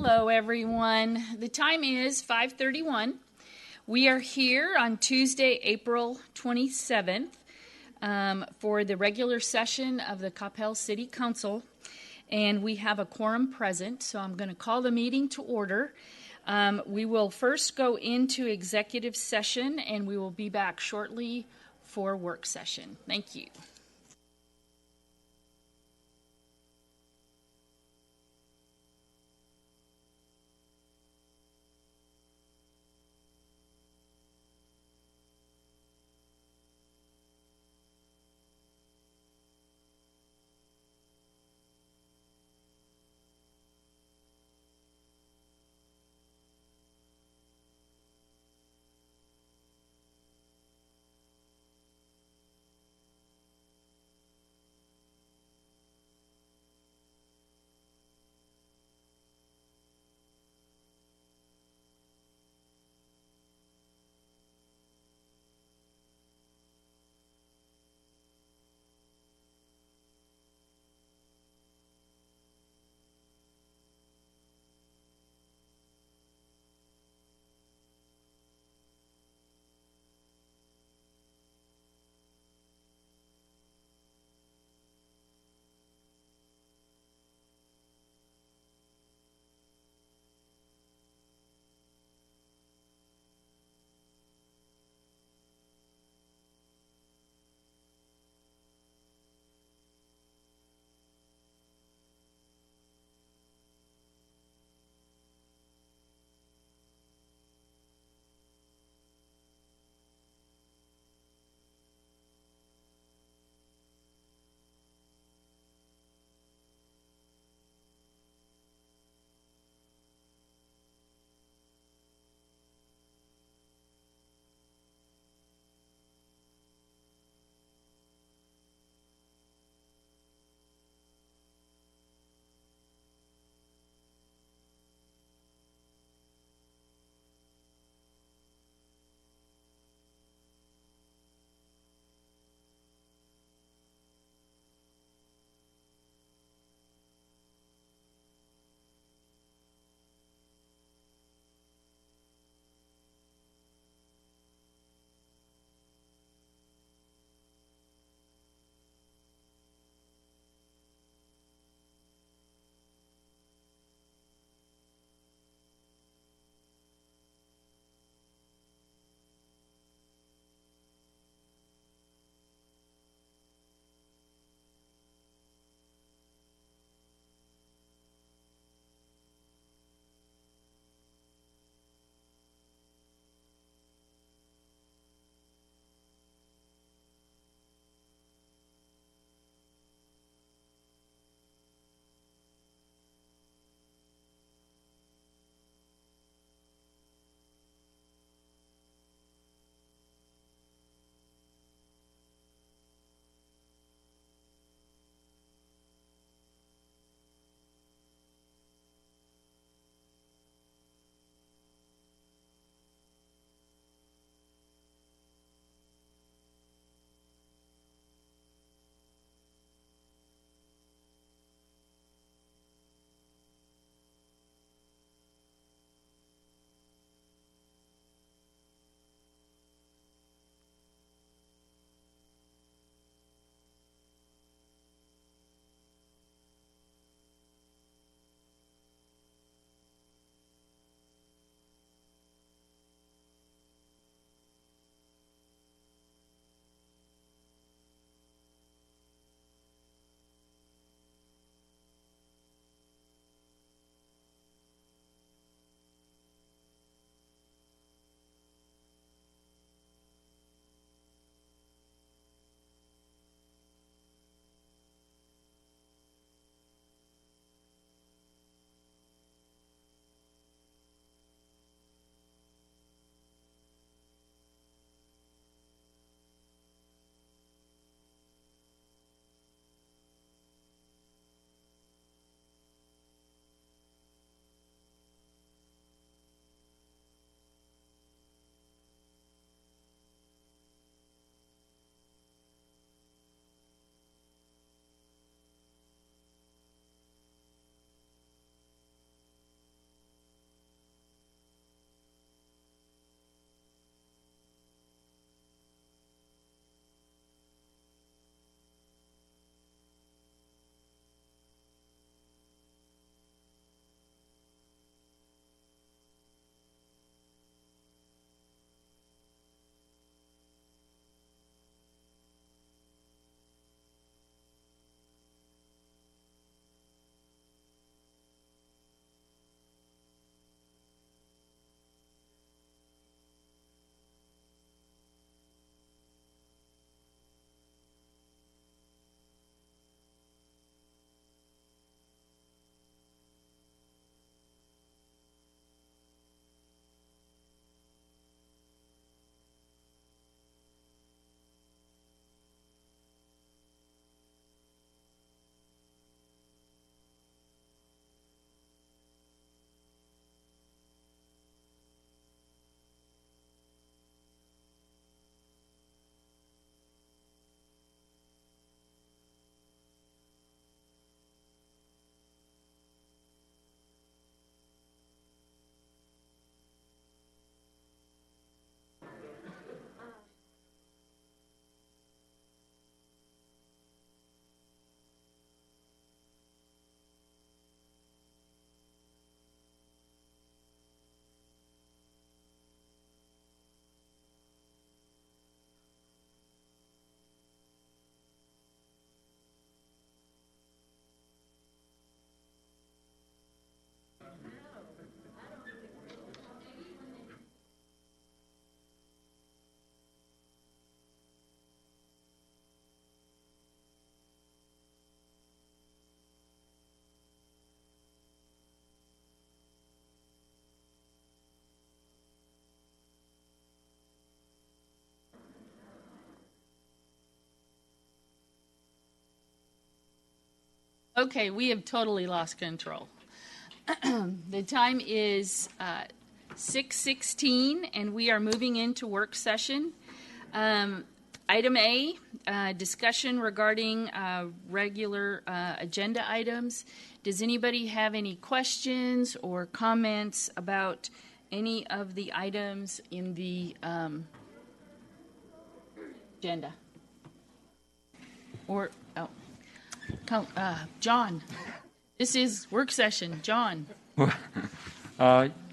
Hello, everyone. The time is 5:31. We are here on Tuesday, April 27th, for the regular session of the Coppell City Council, and we have a quorum present, so I'm going to call the meeting to order. We will first go into executive session, and we will be back shortly for work session. Thank you. Okay, we have totally lost control. The time is 6:16, and we are moving into work session. Item A, discussion regarding regular agenda items. Does anybody have any questions or comments about any of the items in the agenda? Or, John, this is work session. John.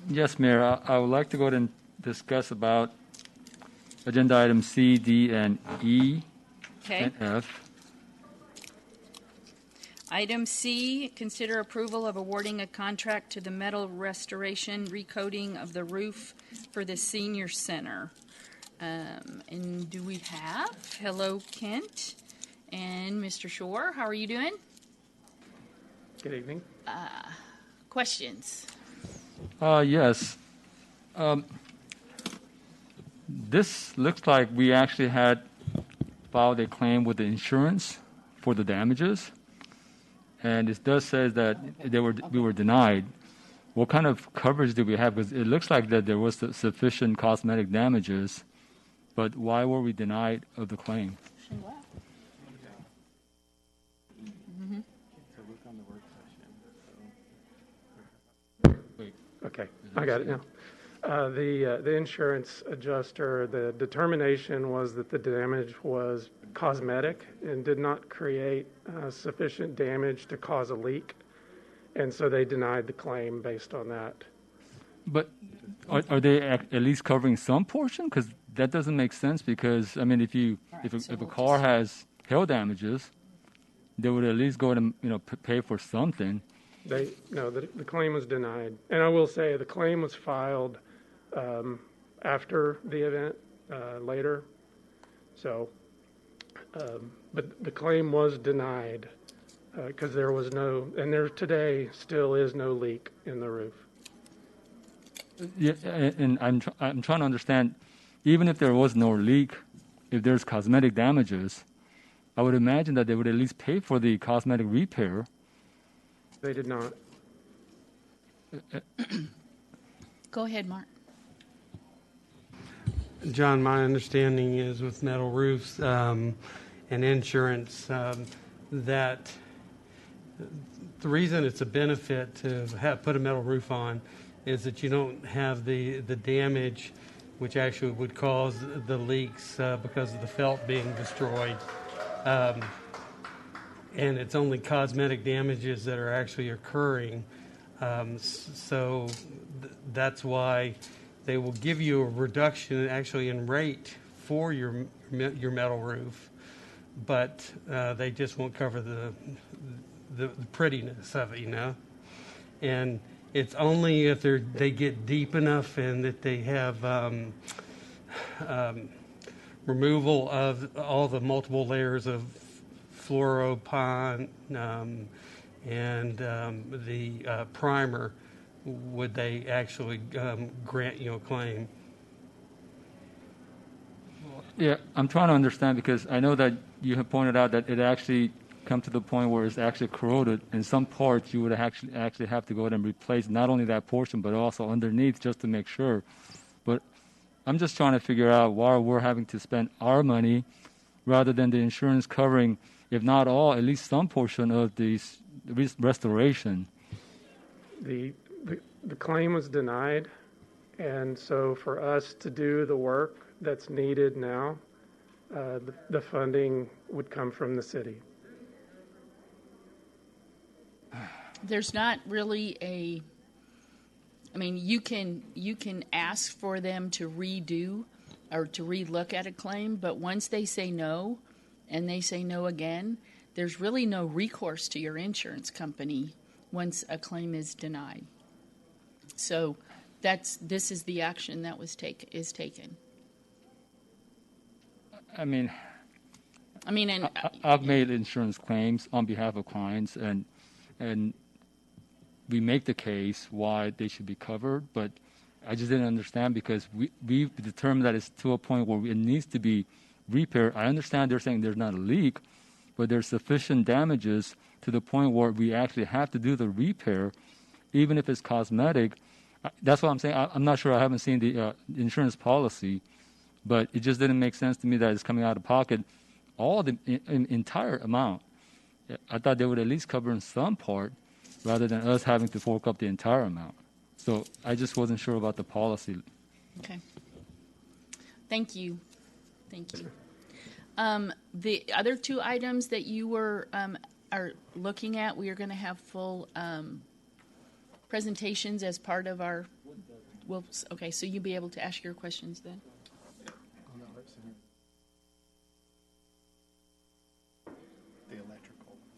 Yes, Mayor. I would like to go ahead and discuss about agenda items C, D, and E, Okay. and F. Item C, consider approval of awarding a contract to the metal restoration recoating of the roof for the senior center. And do we have? Hello, Kent and Mr. Shore. How are you doing? Good evening. Questions? Yes. This looks like we actually had filed a claim with the insurance for the damages, and it does say that we were denied. What kind of coverage do we have? Because it looks like that there was sufficient cosmetic damages, but why were we denied of the claim? Okay, I got it now. The insurance adjuster, the determination was that the damage was cosmetic and did not create sufficient damage to cause a leak, and so they denied the claim based on that. But are they at least covering some portion? Because that doesn't make sense. Because I mean, if a car has hail damages, they would at least go and pay for something. The claim was denied, and I will say the claim was filed after the event later. So, but the claim was denied because there was no, and there today still is no leak in the roof. Yeah, and I'm trying to understand, even if there was no leak, if there's cosmetic damages, I would imagine that they would at least pay for the cosmetic repair. They did not. Go ahead, Mark. John, my understanding is with metal roofs and insurance that the reason it's a benefit to put a metal roof on is that you don't have the damage which actually would cause the leaks because of the felt being destroyed. And it's only cosmetic damages that are actually occurring. So that's why they will give you a reduction actually in rate for your metal roof, but they just won't cover the prettiness of it, And it's only if they get deep enough and that they have removal of all the multiple layers of fluoropon and the primer would they actually grant you a claim. Yeah, I'm trying to understand because I know that you have pointed out that it actually come to the point where it's actually corroded. In some parts, you would actually have to go ahead and replace not only that portion but also underneath just to make sure. But I'm just trying to figure out why we're having to spend our money rather than the insurance covering, if not all, at least some portion of the restoration. The claim was denied, and so for us to do the work that's needed now, the funding would come from the city. There's not really you can ask for them to redo or to relook at a claim, but once they say no and they say no again, there's really no recourse to your insurance company once a claim is denied. So this is the action that is taken. And I've made insurance claims on behalf of clients, and we make the case why they should be covered, but I just didn't understand because we've determined that it's to a point where it needs to be repaired. I understand they're saying there's not a leak, but there's sufficient damages to the point where we actually have to do the repair, even if it's cosmetic. That's what I'm saying. I'm not sure. I haven't seen the insurance policy, but it just didn't make sense to me that it's coming out of pocket, all the entire amount. I thought they would at least cover in some part, rather than us having to fork up the entire amount. So I just wasn't sure about the policy. Okay. Thank you. Thank you. The other two items that you were are looking at, we are going to have full presentations as part of our. Well, okay, so you'll be able to ask your questions then.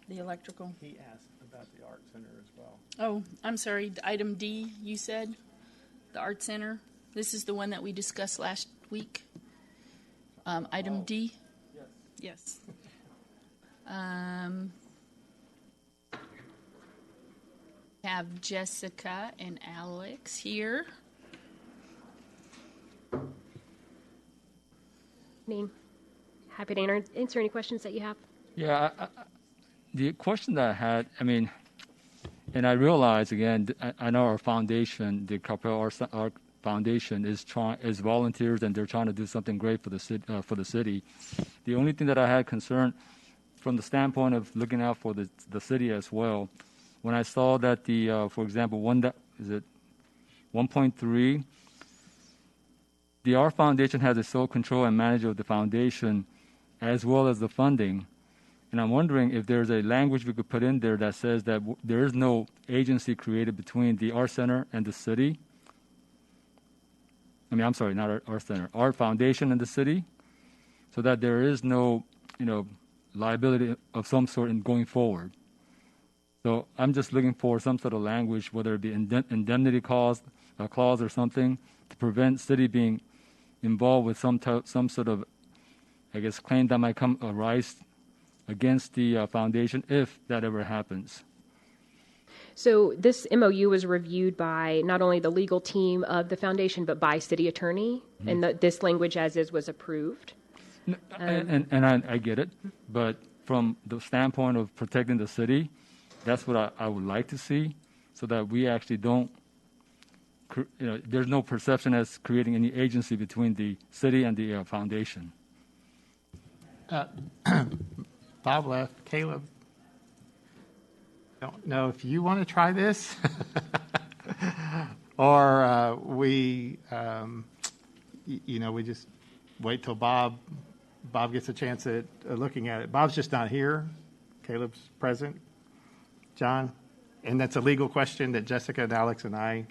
The electrical. He asked about the art center as well. Oh, I'm sorry. Item D, you said the art center. This is the one that we discussed last week. Item D. Yes. Have Jessica and Alex here. Happy to answer any questions that you have. Yeah, the question that I had, and I realize again, I know our foundation, the Coppell Art Foundation, is volunteers, and they're trying to do something great for the city. The only thing that I had concern from the standpoint of looking out for the city as well, when I saw that for example, 1.3, the Art Foundation has the sole control and manager of the foundation, as well as the funding. And I'm wondering if there's a language we could put in there that says that there is no agency created between the Art Center and the city. I'm sorry, not Art Center, Art Foundation and the city, so that there is no, liability of some sort in going forward. So I'm just looking for some sort of language, whether it be indemnity clause or something, to prevent city being involved with some sort of, claim that might arise against the foundation if that ever happens. So this MOU was reviewed by not only the legal team of the foundation, but by city attorney, and this language as is was approved. And I get it, but from the standpoint of protecting the city, that's what I would like to see, so that we actually don't, there's no perception as creating any agency between the city and the foundation. Bob left. Caleb, don't know if you want to try this or we just wait till Bob gets a chance at looking at it. Bob's just not here. Caleb's present. John? And that's a legal question that Jessica and Alex and I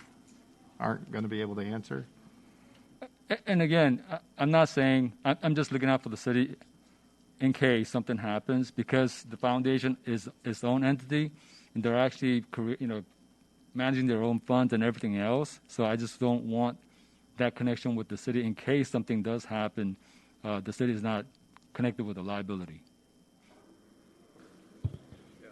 aren't going to be able to answer. And again, I'm not saying, I'm just looking out for the city in case something happens, because the foundation is its own entity, and they're actually, managing their own funds and everything else. So I just don't want that connection with the city in case something does happen. The city is not connected with the liability. Yeah.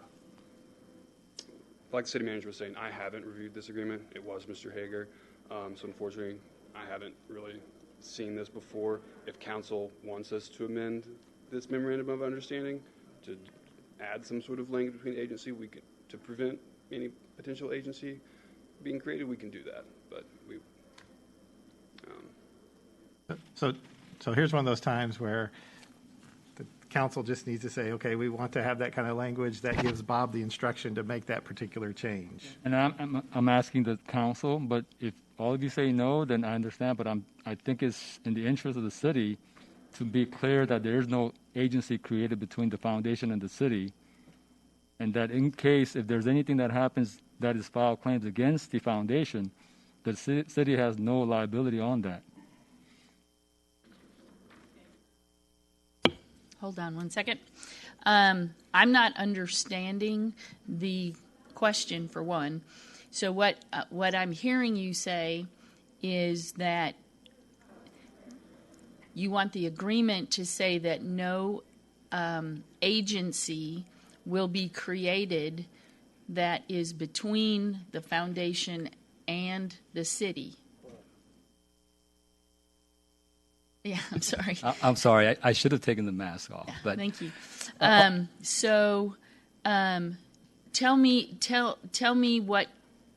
Like the city manager was saying, I haven't reviewed this agreement. It was Mr. Hager. So unfortunately, I haven't really seen this before. If council wants us to amend this memorandum of understanding to add some sort of link between agency, we can, to prevent any potential agency being created, we can do that. But we. So here's one of those times where the council just needs to say, okay, we want to have that kind of language that gives Bob the instruction to make that particular change. And I'm asking the council, but if all of you say no, then I understand. But I think it's in the interest of the city to be clear that there is no agency created between the foundation and the city, and that in case if there's anything that happens that is filed claims against the foundation, the city has no liability on that. Hold on one second. I'm not understanding the question, for one. So what I'm hearing you say is that you want the agreement to say that no agency will be created that is between the foundation and the city. Yeah, I'm sorry. I'm sorry. I should have taken the mask off. But Thank you. tell me what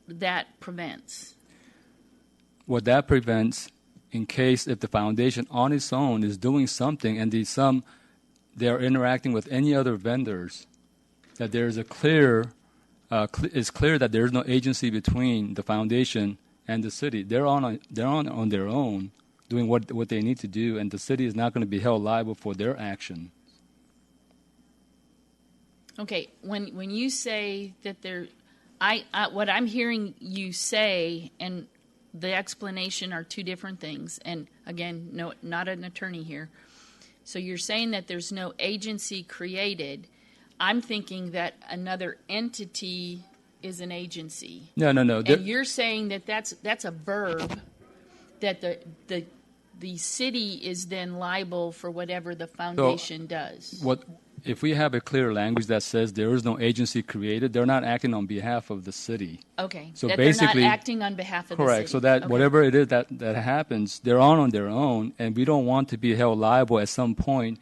that prevents. What that prevents, in case if the foundation on its own is doing something and they're interacting with any other vendors, that there's a it's clear that there's no agency between the foundation and the city. They're on their own, doing what they need to do, and the city is not going to be held liable for their action. Okay, when you say that what I'm hearing you say and the explanation are two different things. And again, no, not an attorney here. So you're saying that there's no agency created. I'm thinking that another entity is an agency. No. And you're saying that that's a verb, that the city is then liable for whatever the foundation does. If we have a clear language that says there is no agency created, they're not acting on behalf of the city. Okay. So that basically, they're not acting on behalf of the city. correct. So that whatever it is that happens, they're on their own, and we don't want to be held liable at some point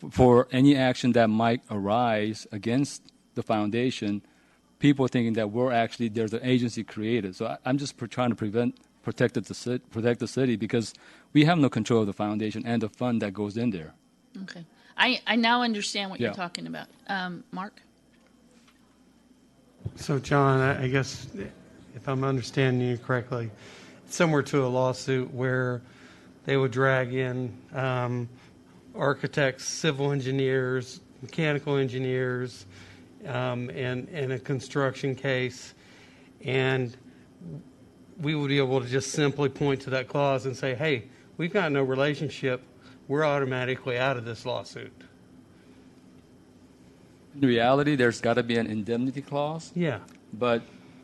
for any action that might arise against the foundation. People thinking that there's an agency created. So I'm just trying to protect the city because we have no control of the foundation and the fund that goes in there. Okay. I now understand what you're talking about. Mark? So, John, I guess if I'm understanding you correctly, it's similar to a lawsuit where they would drag in architects, civil engineers, mechanical engineers, and a construction case, and we would be able to just simply point to that clause and say, hey, we've got no relationship. We're automatically out of this lawsuit. In reality, there's got to be an indemnity clause. Yeah. But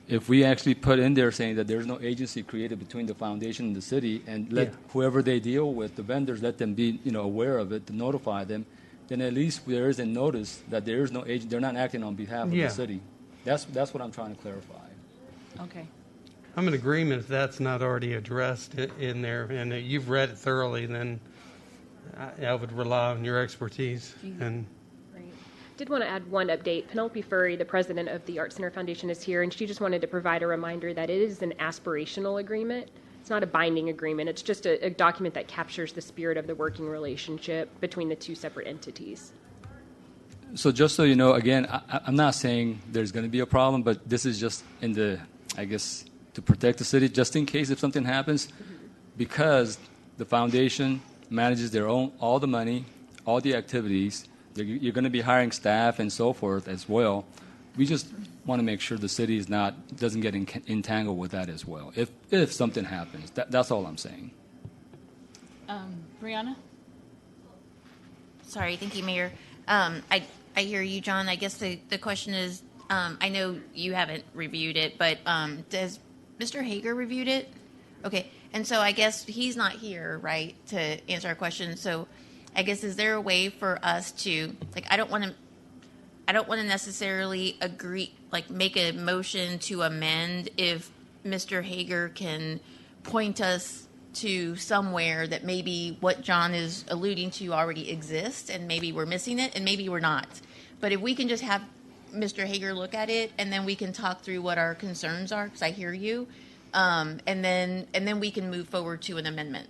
if we actually put in there saying that there's no agency created between the foundation and the city, and let whoever they deal with, the vendors, let them be aware of it to notify them, then at least there is a notice that there is no agent. They're not acting on behalf of the city. That's what I'm trying to clarify. Okay. I'm in agreement if that's not already addressed in there, and you've read it thoroughly, then I would rely on your expertise. And did want to add one update. Penelope Furry, the president of the Art Center Foundation, is here, and she just wanted to provide a reminder that it is an aspirational agreement. It's not a binding agreement. It's just a document that captures the spirit of the working relationship between the two separate entities. So just so you know, again, I'm not saying there's going to be a problem, but this is just to protect the city, just in case if something happens, because the foundation manages all the money, all the activities. You're going to be hiring staff and so forth as well. We just want to make sure the city doesn't get entangled with that as well. If something happens, that's all I'm saying. Brianna? Sorry, thank you, Mayor. I hear you, John. I guess the question is, I know you haven't reviewed it, but does Mr. Hager reviewed it? Okay, and so I guess he's not here, right, to answer our question. So I guess is there a way for us to, I don't want to necessarily agree, make a motion to amend if Mr. Hager can point us to somewhere that maybe what John is alluding to already exists, and maybe we're missing it, and maybe we're not. But if we can just have Mr. Hager look at it, and then we can talk through what our concerns are, because I hear you, and then we can move forward to an amendment.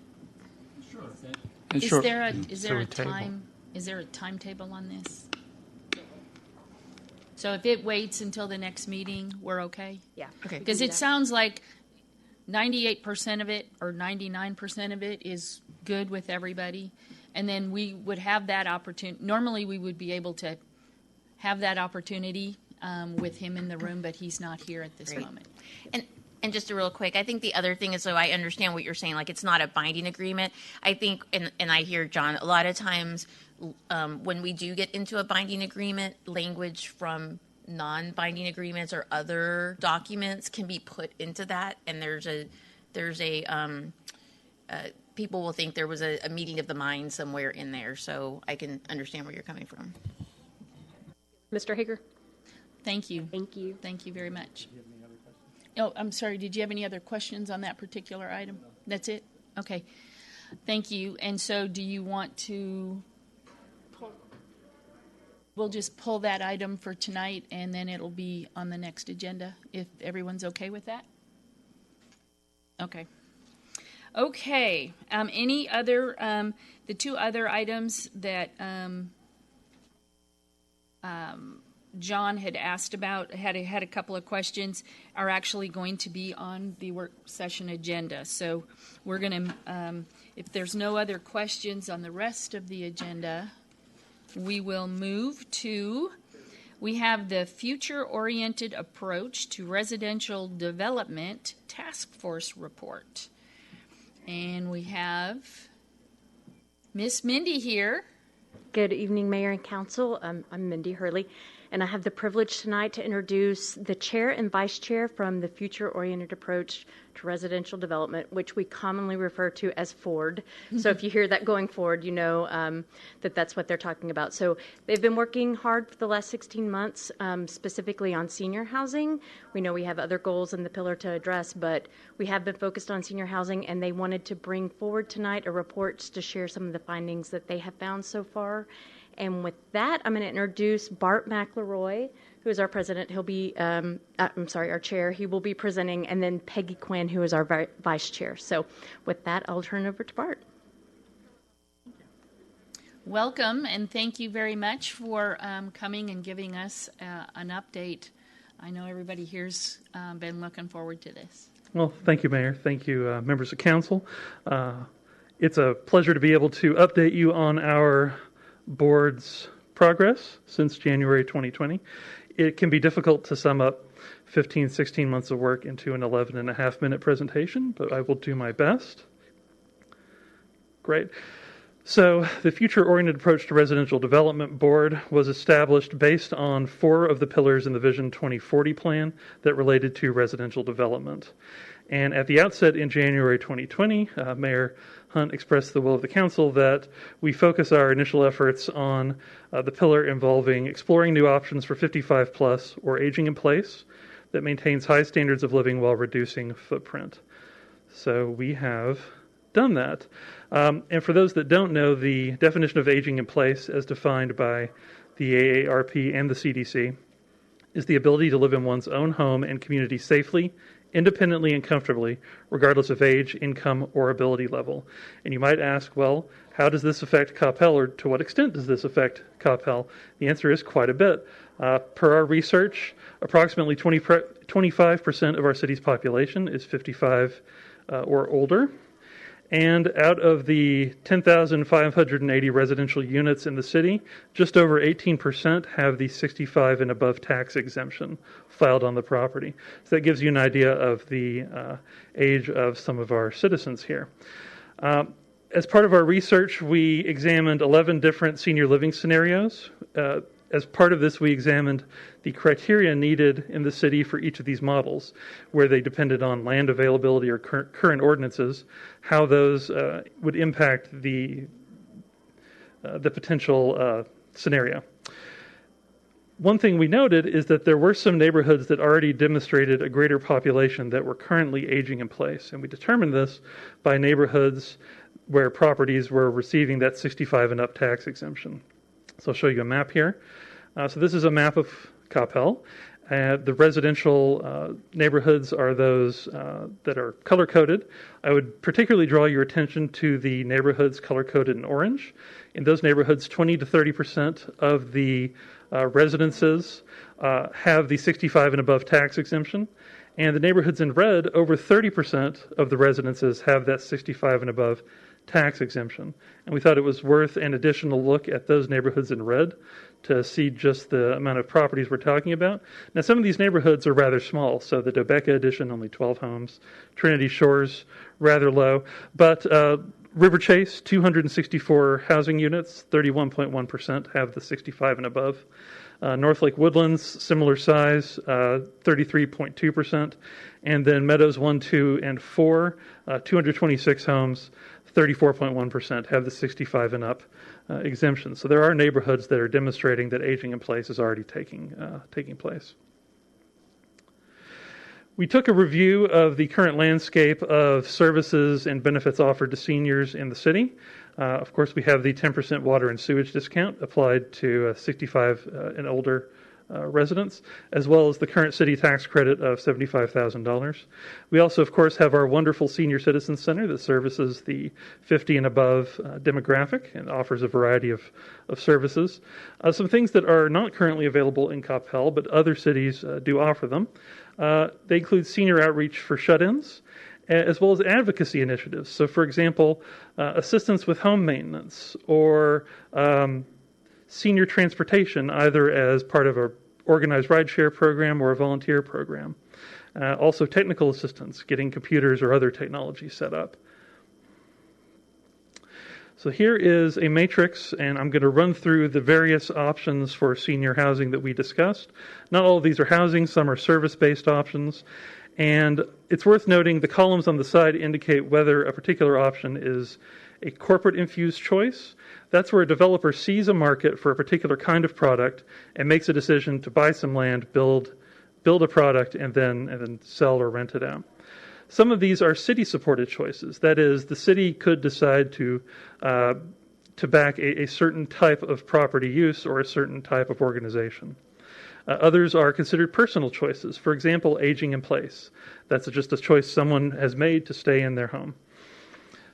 Is there a timetable on this? So if it waits until the next meeting, we're okay? Yeah. Okay. Because it sounds like 98% of it or 99% of it is good with everybody. And then we would have that opportunity. Normally we would be able to have that opportunity with him in the room, but he's not here at this moment. And just a real quick, I think the other thing is, so I understand what you're saying, it's not a binding agreement. I think, and I hear, John, a lot of times when we do get into a binding agreement, language from non-binding agreements or other documents can be put into that, and people will think there was a meeting of the mind somewhere in there, so I can understand where you're coming from. Mr. Hager? Thank you. Thank you. Thank you very much. Oh, I'm sorry. Did you have any other questions on that particular item? That's it? Okay. Thank you. And so do you want to we'll just pull that item for tonight, and then it'll be on the next agenda, if everyone's okay with that? Okay. Okay. Any other, the two other items that John had asked about, had a couple of questions, are actually going to be on the work session agenda. So we're going to, if there's no other questions on the rest of the agenda, we will move to, we have the future-oriented approach to residential development task force report. And we have Miss Mindy here. Good evening, Mayor and Council. I'm Mindy Hurley, and I have the privilege tonight to introduce the Chair and Vice Chair from the Future-Oriented Approach to Residential Development, which we commonly refer to as FORD. So if you hear that going forward, you know that that's what they're talking about. So they've been working hard for the last 16 months, specifically on senior housing. We know we have other goals in the pillar to address, but we have been focused on senior housing, and they wanted to bring forward tonight a report to share some of the findings that they have found so far. And with that, I'm going to introduce Bart Mcelroy, who is our president. He'll be, our chair. He will be presenting, and then Peggy Quinn, who is our vice chair. So with that, I'll turn it over to Bart. Welcome, and thank you very much for coming and giving us an update. I know everybody here's been looking forward to this. Well, thank you, Mayor. Thank you, members of council. It's a pleasure to be able to update you on our board's progress since January 2020. It can be difficult to sum up 15, 16 months of work into an 11.5-minute presentation, but I will do my best. Great. So the Future-Oriented Approach to Residential Development Board was established based on 4 of the pillars in the Vision 2040 plan that related to residential development. And at the outset in January 2020, Mayor Hunt expressed the will of the council that we focus our initial efforts on the pillar involving exploring new options for 55 plus or aging in place that maintains high standards of living while reducing footprint. So we have done that. And for those that don't know, the definition of aging in place as defined by the AARP and the CDC is the ability to live in one's own home and community safely, independently and comfortably, regardless of age, income, or ability level. And you might ask, well, how does this affect Coppell, or to what extent does this affect Coppell? The answer is quite a bit. Per our research, approximately 25% of our city's population is 55 or older. And out of the 10,580 residential units in the city, just over 18% have the 65 and above tax exemption filed on the property. So that gives you an idea of the age of some of our citizens here. As part of our research, we examined 11 different senior living scenarios. As part of this, we examined the criteria needed in the city for each of these models, where they depended on land availability or current ordinances, how those would impact the potential scenario. One thing we noted is that there were some neighborhoods that already demonstrated a greater population that were currently aging in place, and we determined this by neighborhoods where properties were receiving that 65 and up tax exemption. So I'll show you a map here. So this is a map of Coppell. The residential neighborhoods are those that are color-coded. I would particularly draw your attention to the neighborhoods color-coded in orange. In those neighborhoods, 20 to 30% of the residences have the 65 and above tax exemption. And the neighborhoods in red, over 30% of the residences have that 65 and above tax exemption. And we thought it was worth an additional look at those neighborhoods in red to see just the amount of properties we're talking about. Now, some of these neighborhoods are rather small. So the Dobeka Edition, only 12 homes. Trinity Shores, rather low. But River Chase, 264 housing units, 31.1% have the 65 and above. North Lake Woodlands, similar size, 33.2%. And then Meadows 1, 2, and 4, 226 homes, 34.1% have the 65 and up exemption. So there are neighborhoods that are demonstrating that aging in place is already taking place. We took a review of the current landscape of services and benefits offered to seniors in the city. Of course, we have the 10% water and sewage discount applied to 65 and older residents, as well as the current city tax credit of $75,000. We also, of course, have our wonderful Senior Citizen Center that services the 50 and above demographic and offers a variety of services. Some things that are not currently available in Coppell, but other cities do offer them. They include senior outreach for shut-ins, as well as advocacy initiatives. So, for example, assistance with home maintenance or senior transportation, either as part of an organized rideshare program or a volunteer program. Also, technical assistance, getting computers or other technology set up. So here is a matrix, and I'm going to run through the various options for senior housing that we discussed. Not all of these are housing, some are service-based options. And it's worth noting the columns on the side indicate whether a particular option is a corporate-infused choice. That's where a developer sees a market for a particular kind of product and makes a decision to buy some land, build a product, and then sell or rent it out. Some of these are city-supported choices. That is, the city could decide to back a certain type of property use or a certain type of organization. Others are considered personal choices. For example, aging in place. That's just a choice someone has made to stay in their home.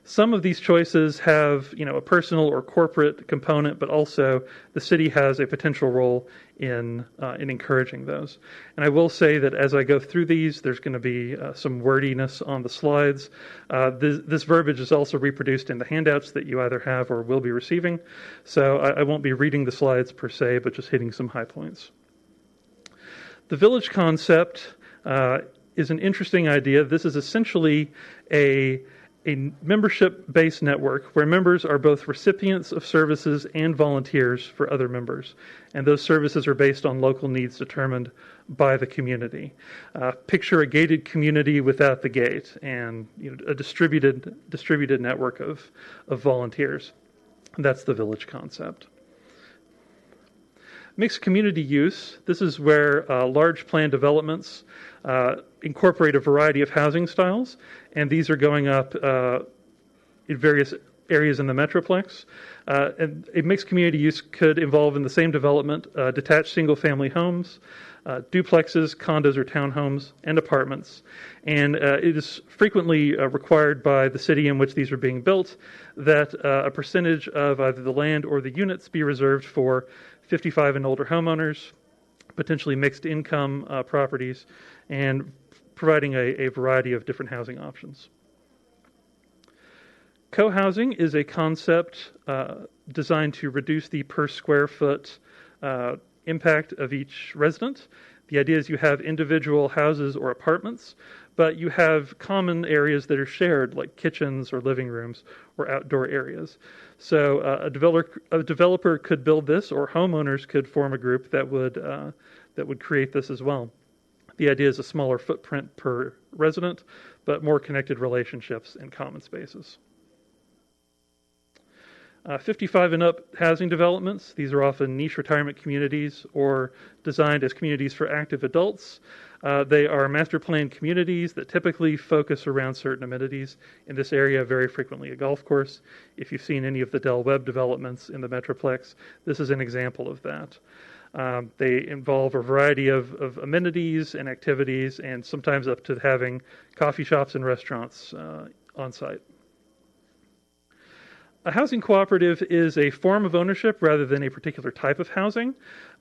Some of these choices have, a personal or corporate component, but also the city has a potential role in encouraging those. And I will say that as I go through these, there's going to be some wordiness on the slides. This verbiage is also reproduced in the handouts that you either have or will be receiving. So I won't be reading the slides per se, but just hitting some high points. The village concept is an interesting idea. This is essentially a membership-based network where members are both recipients of services and volunteers for other members. And those services are based on local needs determined by the community. Picture a gated community without the gate and a distributed network of volunteers. That's the village concept. Mixed community use. This is where large planned developments incorporate a variety of housing styles, and these are going up in various areas in the Metroplex. And a mixed community use could involve in the same development detached single-family homes, duplexes, condos or townhomes, and apartments. And it is frequently required by the city in which these are being built that a percentage of either the land or the units be reserved for 55 and older homeowners, potentially mixed income properties, and providing a variety of different housing options. Co-housing is a concept designed to reduce the per square foot impact of each resident. The idea is you have individual houses or apartments, but you have common areas that are shared, like kitchens or living rooms or outdoor areas. So a developer could build this, or homeowners could form a group that would create this as well. The idea is a smaller footprint per resident, but more connected relationships and common spaces. 55 and up housing developments. These are often niche retirement communities or designed as communities for active adults. They are master planned communities that typically focus around certain amenities. In this area, very frequently a golf course. If you've seen any of the Del Webb developments in the Metroplex, this is an example of that. They involve a variety of amenities and activities, and sometimes up to having coffee shops and restaurants on site. A housing cooperative is a form of ownership rather than a particular type of housing.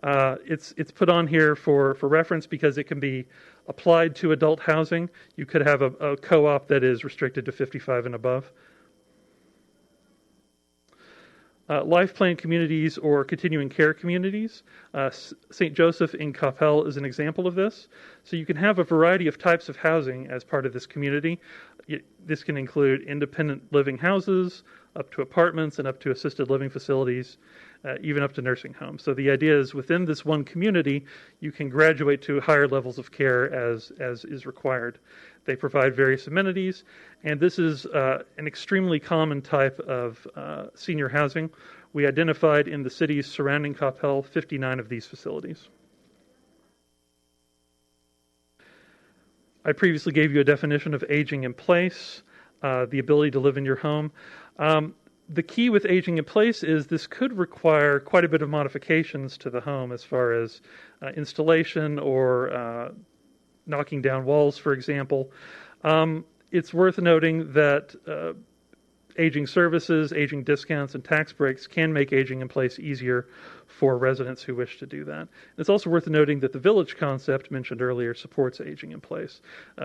It's put on here for reference because it can be applied to adult housing. You could have a co-op that is restricted to 55 and above. Life plan communities or continuing care communities. St. Joseph in Coppell is an example of this. So you can have a variety of types of housing as part of this community. This can include independent living houses, up to apartments, and up to assisted living facilities, even up to nursing homes. So the idea is within this one community, you can graduate to higher levels of care as is required. They provide various amenities, and this is an extremely common type of senior housing. We identified in the cities surrounding Coppell 59 of these facilities. I previously gave you a definition of aging in place, the ability to live in your home. The key with aging in place is this could require quite a bit of modifications to the home as far as installation or knocking down walls, for example. It's worth noting that aging services, aging discounts, and tax breaks can make aging in place easier for residents who wish to do that. It's also worth noting that the village concept mentioned earlier supports aging in place.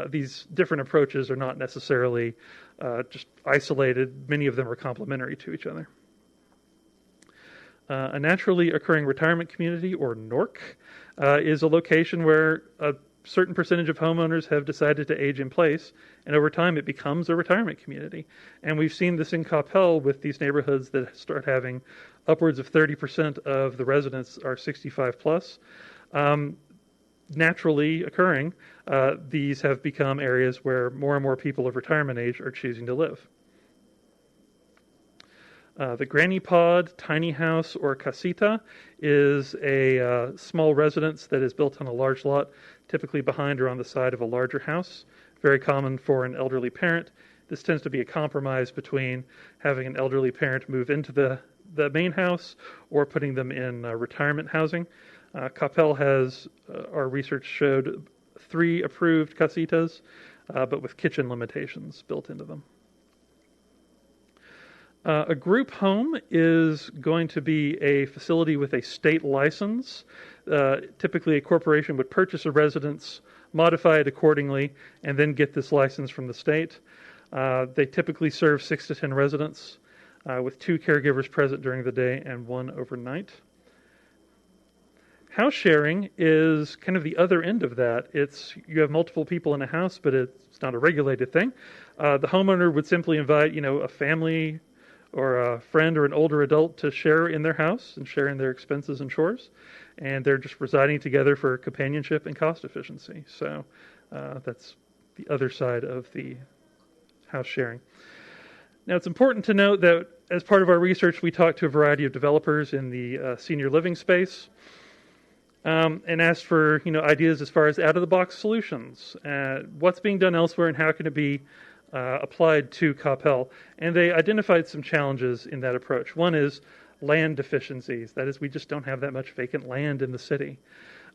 These different approaches are not necessarily just isolated. Many of them are complementary to each other. A naturally occurring retirement community, or NORC, is a location where a certain percentage of homeowners have decided to age in place, and over time it becomes a retirement community. And we've seen this in Coppell with these neighborhoods that start having upwards of 30% of the residents are 65 plus. Naturally occurring, these have become areas where more and more people of retirement age are choosing to live. The granny pod, tiny house, or casita is a small residence that is built on a large lot, typically behind or on the side of a larger house. Very common for an elderly parent. This tends to be a compromise between having an elderly parent move into the main house or putting them in retirement housing. Coppell has, our research showed, 3 approved casitas, but with kitchen limitations built into them. A group home is going to be a facility with a state license. Typically, a corporation would purchase a residence, modify it accordingly, and then get this license from the state. They typically serve 6 to 10 residents, with 2 caregivers present during the day and 1 overnight. House sharing is kind of the other end of that. You have multiple people in a house, but it's not a regulated thing. The homeowner would simply invite, a family or a friend or an older adult to share in their house and share in their expenses and chores. And they're just residing together for companionship and cost efficiency. So that's the other side of the house sharing. Now, it's important to note that as part of our research, we talked to a variety of developers in the senior living space and asked for ideas as far as out-of-the-box solutions. What's being done elsewhere and how can it be applied to Coppell? And they identified some challenges in that approach. One is land deficiencies. That is, we just don't have that much vacant land in the city.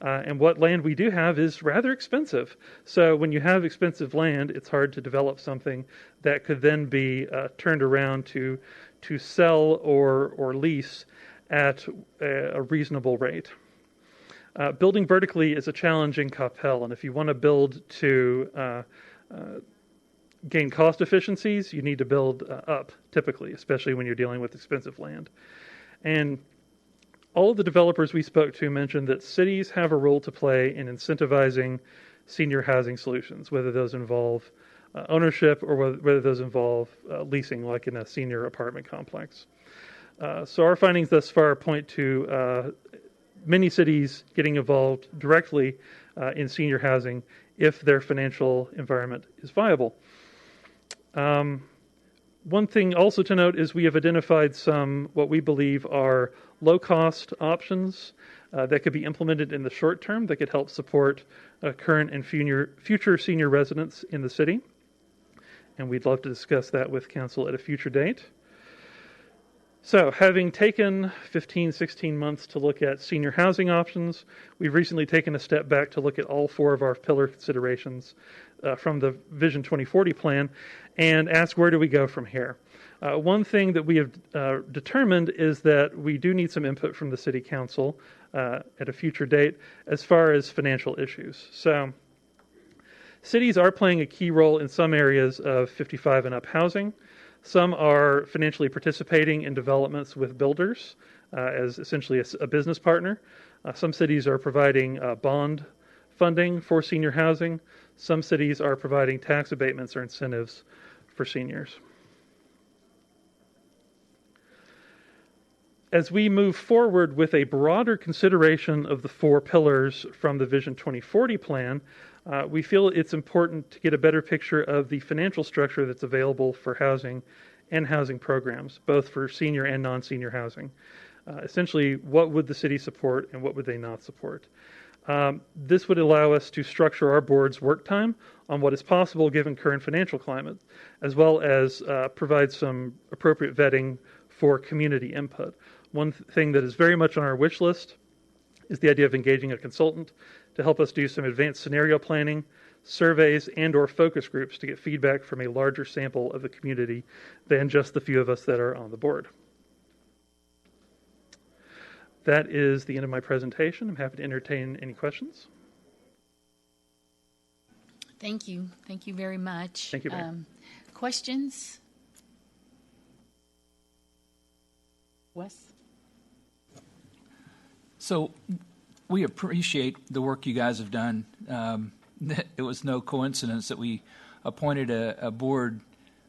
And what land we do have is rather expensive. So when you have expensive land, it's hard to develop something that could then be turned around to sell or lease at a reasonable rate. Building vertically is a challenge in Coppell, and if you want to build to gain cost efficiencies, you need to build up, typically, especially when you're dealing with expensive land. And all of the developers we spoke to mentioned that cities have a role to play in incentivizing senior housing solutions, whether those involve ownership or whether those involve leasing, like in a senior apartment complex. So our findings thus far point to many cities getting involved directly in senior housing if their financial environment is viable. One thing also to note is we have identified some what we believe are low-cost options that could be implemented in the short term that could help support current and future senior residents in the city. And we'd love to discuss that with council at a future date. So, having taken 15, 16 months to look at senior housing options, we've recently taken a step back to look at all 4 of our pillar considerations from the Vision 2040 plan and ask where do we go from here. One thing that we have determined is that we do need some input from the City Council at a future date as far as financial issues. So, cities are playing a key role in some areas of 55 and up housing. Some are financially participating in developments with builders as essentially a business partner. Some cities are providing bond funding for senior housing. Some cities are providing tax abatements or incentives for seniors. As we move forward with a broader consideration of the 4 pillars from the Vision 2040 plan, we feel it's important to get a better picture of the financial structure that's available for housing and housing programs, both for senior and non-senior housing. Essentially, what would the city support and what would they not support? This would allow us to structure our board's work time on what is possible given current financial climate, as well as provide some appropriate vetting for community input. One thing that is very much on our wish list is the idea of engaging a consultant to help us do some advanced scenario planning, surveys, and/or focus groups to get feedback from a larger sample of the community than just the few of us that are on the board. That is the end of my presentation. I'm happy to entertain any questions. Thank you. Thank you very much. Thank you, Mayor. Questions? Wes? So we appreciate the work you guys have done. It was no coincidence that we appointed a board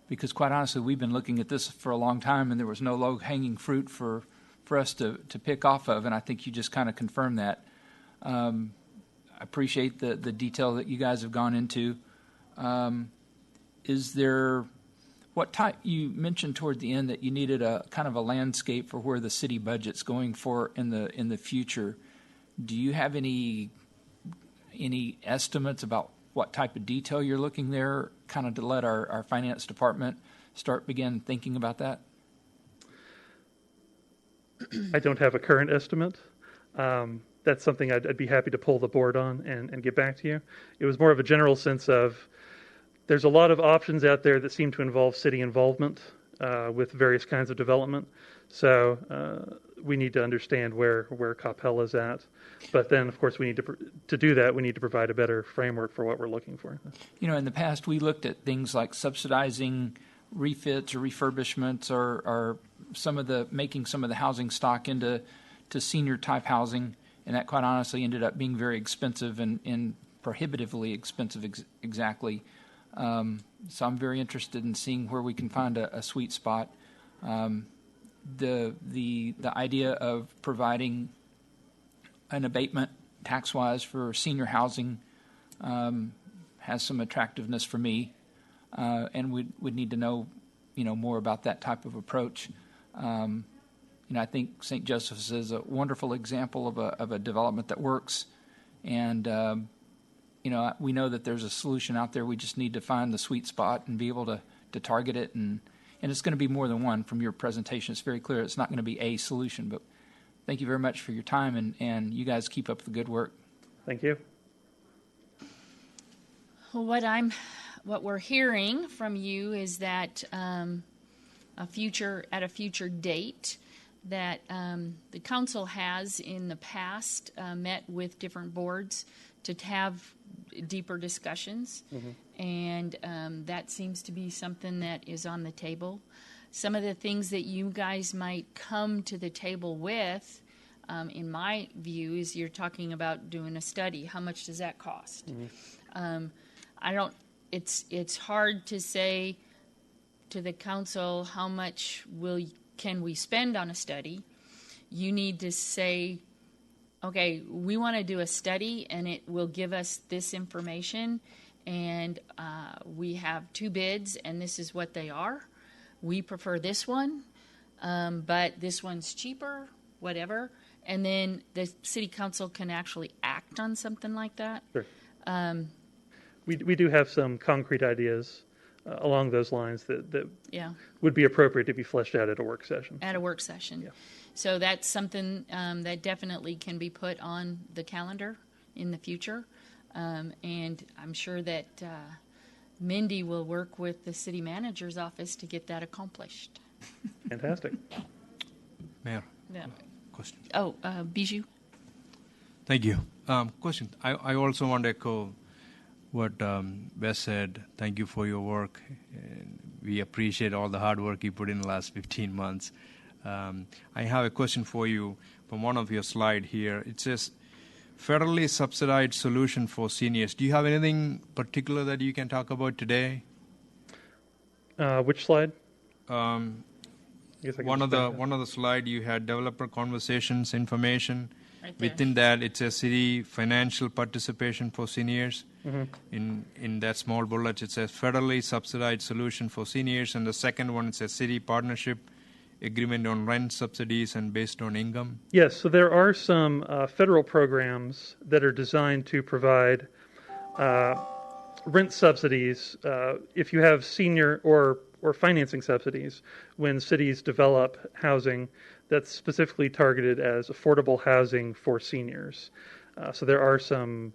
because, quite honestly, we've been looking at this for a long time and there was no low-hanging fruit for us to pick off of, and I think you just kind of confirmed that. I appreciate the detail that you guys have gone into. Is there, what type, you mentioned toward the end that you needed a kind of a landscape for where the city budget's going for in the future. Do you have any estimates about what type of detail you're looking there, kind of to let our finance department begin thinking about that? I don't have a current estimate. That's something I'd be happy to pull the board on and get back to you. It was more of a general sense of there's a lot of options out there that seem to involve city involvement with various kinds of development. So we need to understand where Coppell is at. But then, of course, we need to do that, we need to provide a better framework for what we're looking for. You know, in the past, we looked at things like subsidizing refits or refurbishments or making some of the housing stock into senior type housing, and that quite honestly ended up being very expensive and prohibitively expensive exactly. So I'm very interested in seeing where we can find a sweet spot. The idea of providing an abatement tax-wise for senior housing has some attractiveness for me, and we'd need to know, more about that type of approach. I think St. Joseph's is a wonderful example of a development that works, and we know that there's a solution out there. We just need to find the sweet spot and be able to target it, and it's going to be more than one. From your presentation, it's very clear it's not going to be a solution, but thank you very much for your time, and you guys keep up the good work. Thank you. Well, what we're hearing from you is that at a future date, that the council has in the past met with different boards to have deeper discussions, and that seems to be something that is on the table. Some of the things that you guys might come to the table with, in my view, is you're talking about doing a study. How much does that cost? It's hard to say to the council how much can we spend on a study. You need to say, okay, we want to do a study and it will give us this information, and we have 2 bids and this is what they are. We prefer this one, but this one's cheaper, whatever. And then the city council can actually act on something like that. Sure. We do have some concrete ideas along those lines that would be appropriate to be fleshed out at a work session. At a work session. Yeah. So that's something that definitely can be put on the calendar in the future. And I'm sure that Mindy will work with the city manager's office to get that accomplished. Fantastic. Mayor, Yeah. question. Oh, Bijou? Thank you. Question. I also want to echo what Bess said. Thank you for your work. And we appreciate all the hard work you put in the last 15 months. I have a question for you from one of your slides here. It says, federally subsidized solution for seniors. Do you have anything particular that you can talk about today? Which slide? One of the slide you had developer conversations information. Right there. Within that, it says city financial participation for seniors. Mm-hmm. In that small bullet, it says federally subsidized solution for seniors, and the second one, it says city partnership agreement on rent subsidies and based on income. Yes, so there are some federal programs that are designed to provide rent subsidies, if you have senior or financing subsidies, when cities develop housing that's specifically targeted as affordable housing for seniors. So there are some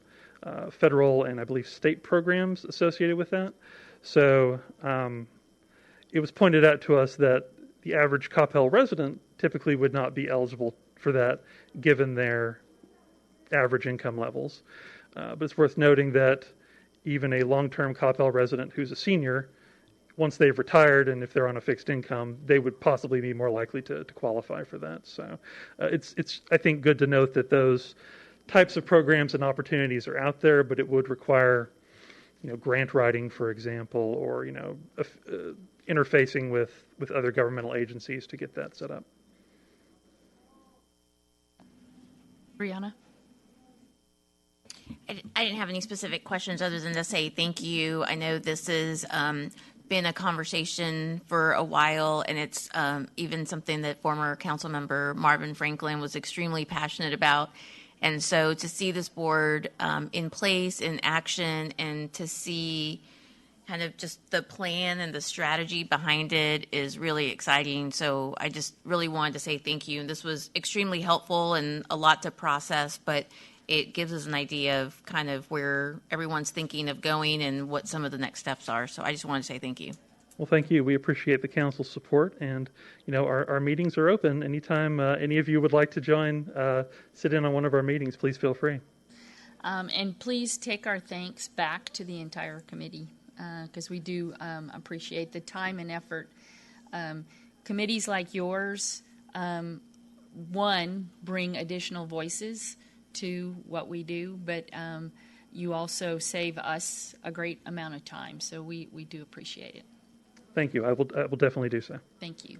federal and I believe state programs associated with that. So it was pointed out to us that the average Coppell resident typically would not be eligible for that given their average income levels. But it's worth noting that even a long-term Coppell resident who's a senior, once they've retired and if they're on a fixed income, they would possibly be more likely to qualify for that. So it's I think good to note that those types of programs and opportunities are out there, but it would require grant writing, for example, or interfacing with other governmental agencies to get that set up. Brianna? I didn't have any specific questions other than to say thank you. I know this has been a conversation for a while, and it's even something that former council member Marvin Franklin was extremely passionate about. And so to see this board in place, in action, and to see kind of just the plan and the strategy behind it is really exciting. So I just really wanted to say thank you. And this was extremely helpful and a lot to process, but it gives us an idea of kind of where everyone's thinking of going and what some of the next steps are. So I just wanted to say thank you. Well, thank you. We appreciate the council's support, and our meetings are open. Anytime any of you would like to join, sit in on one of our meetings, please feel free. And please take our thanks back to the entire committee because we do appreciate the time and effort. Committees like yours, bring additional voices to what we do, but you also save us a great amount of time, so we do appreciate it. Thank you. I will definitely do so. Thank you.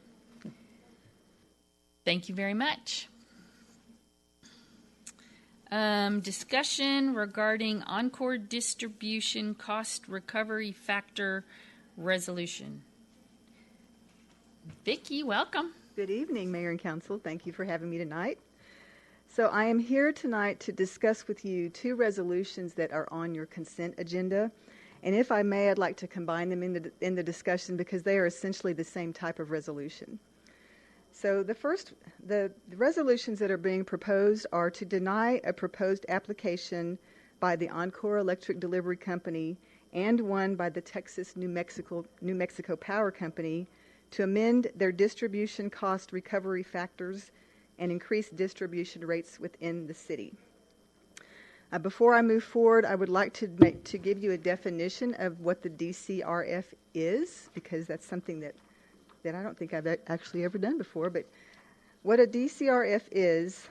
Thank you very much. Discussion regarding Encore distribution cost recovery factor resolution. Vicki, welcome. Good evening, Mayor and Council. Thank you for having me tonight. So I am here tonight to discuss with you two resolutions that are on your consent agenda. And if I may, I'd like to combine them in the discussion because they are essentially the same type of resolution. So the resolutions that are being proposed are to deny a proposed application by the Encore Electric Delivery Company and one by the Texas New Mexico Power Company to amend their distribution cost recovery factors and increase distribution rates within the city. Before I move forward, I would like to give you a definition of what the DCRF is, because that's something that I don't think I've actually ever done before. But what a DCRF is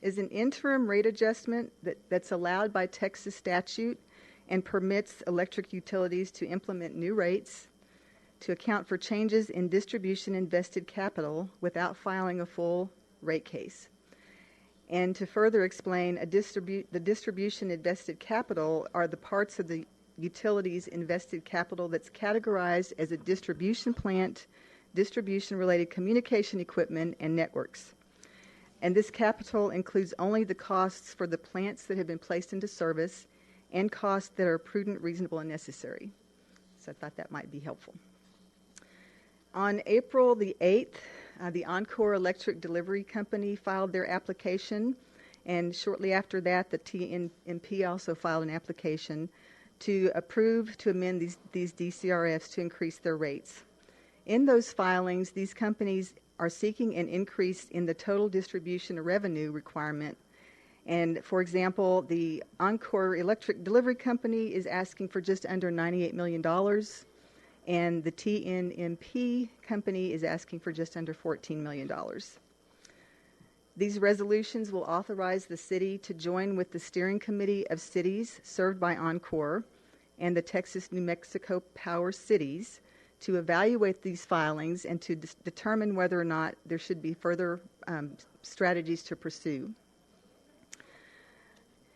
an interim rate adjustment that's allowed by Texas statute and permits electric utilities to implement new rates to account for changes in distribution invested capital without filing a full rate case. And to further explain, the distribution invested capital are the parts of the utility's invested capital that's categorized as a distribution plant, distribution-related communication equipment, and networks. And this capital includes only the costs for the plants that have been placed into service and costs that are prudent, reasonable, and necessary. So I thought that might be helpful. On April the 8th, the Encore Electric Delivery Company filed their application, and shortly after that, the TNMP also filed an application to approve to amend these DCRFs to increase their rates. In those filings, these companies are seeking an increase in the total distribution revenue requirement. And for example, the Encore Electric Delivery Company is asking for just under $98 million. And the TNMP company is asking for just under $14 million. These resolutions will authorize the city to join with the steering committee of cities served by Encore and the Texas New Mexico Power Cities to evaluate these filings and to determine whether or not there should be further strategies to pursue.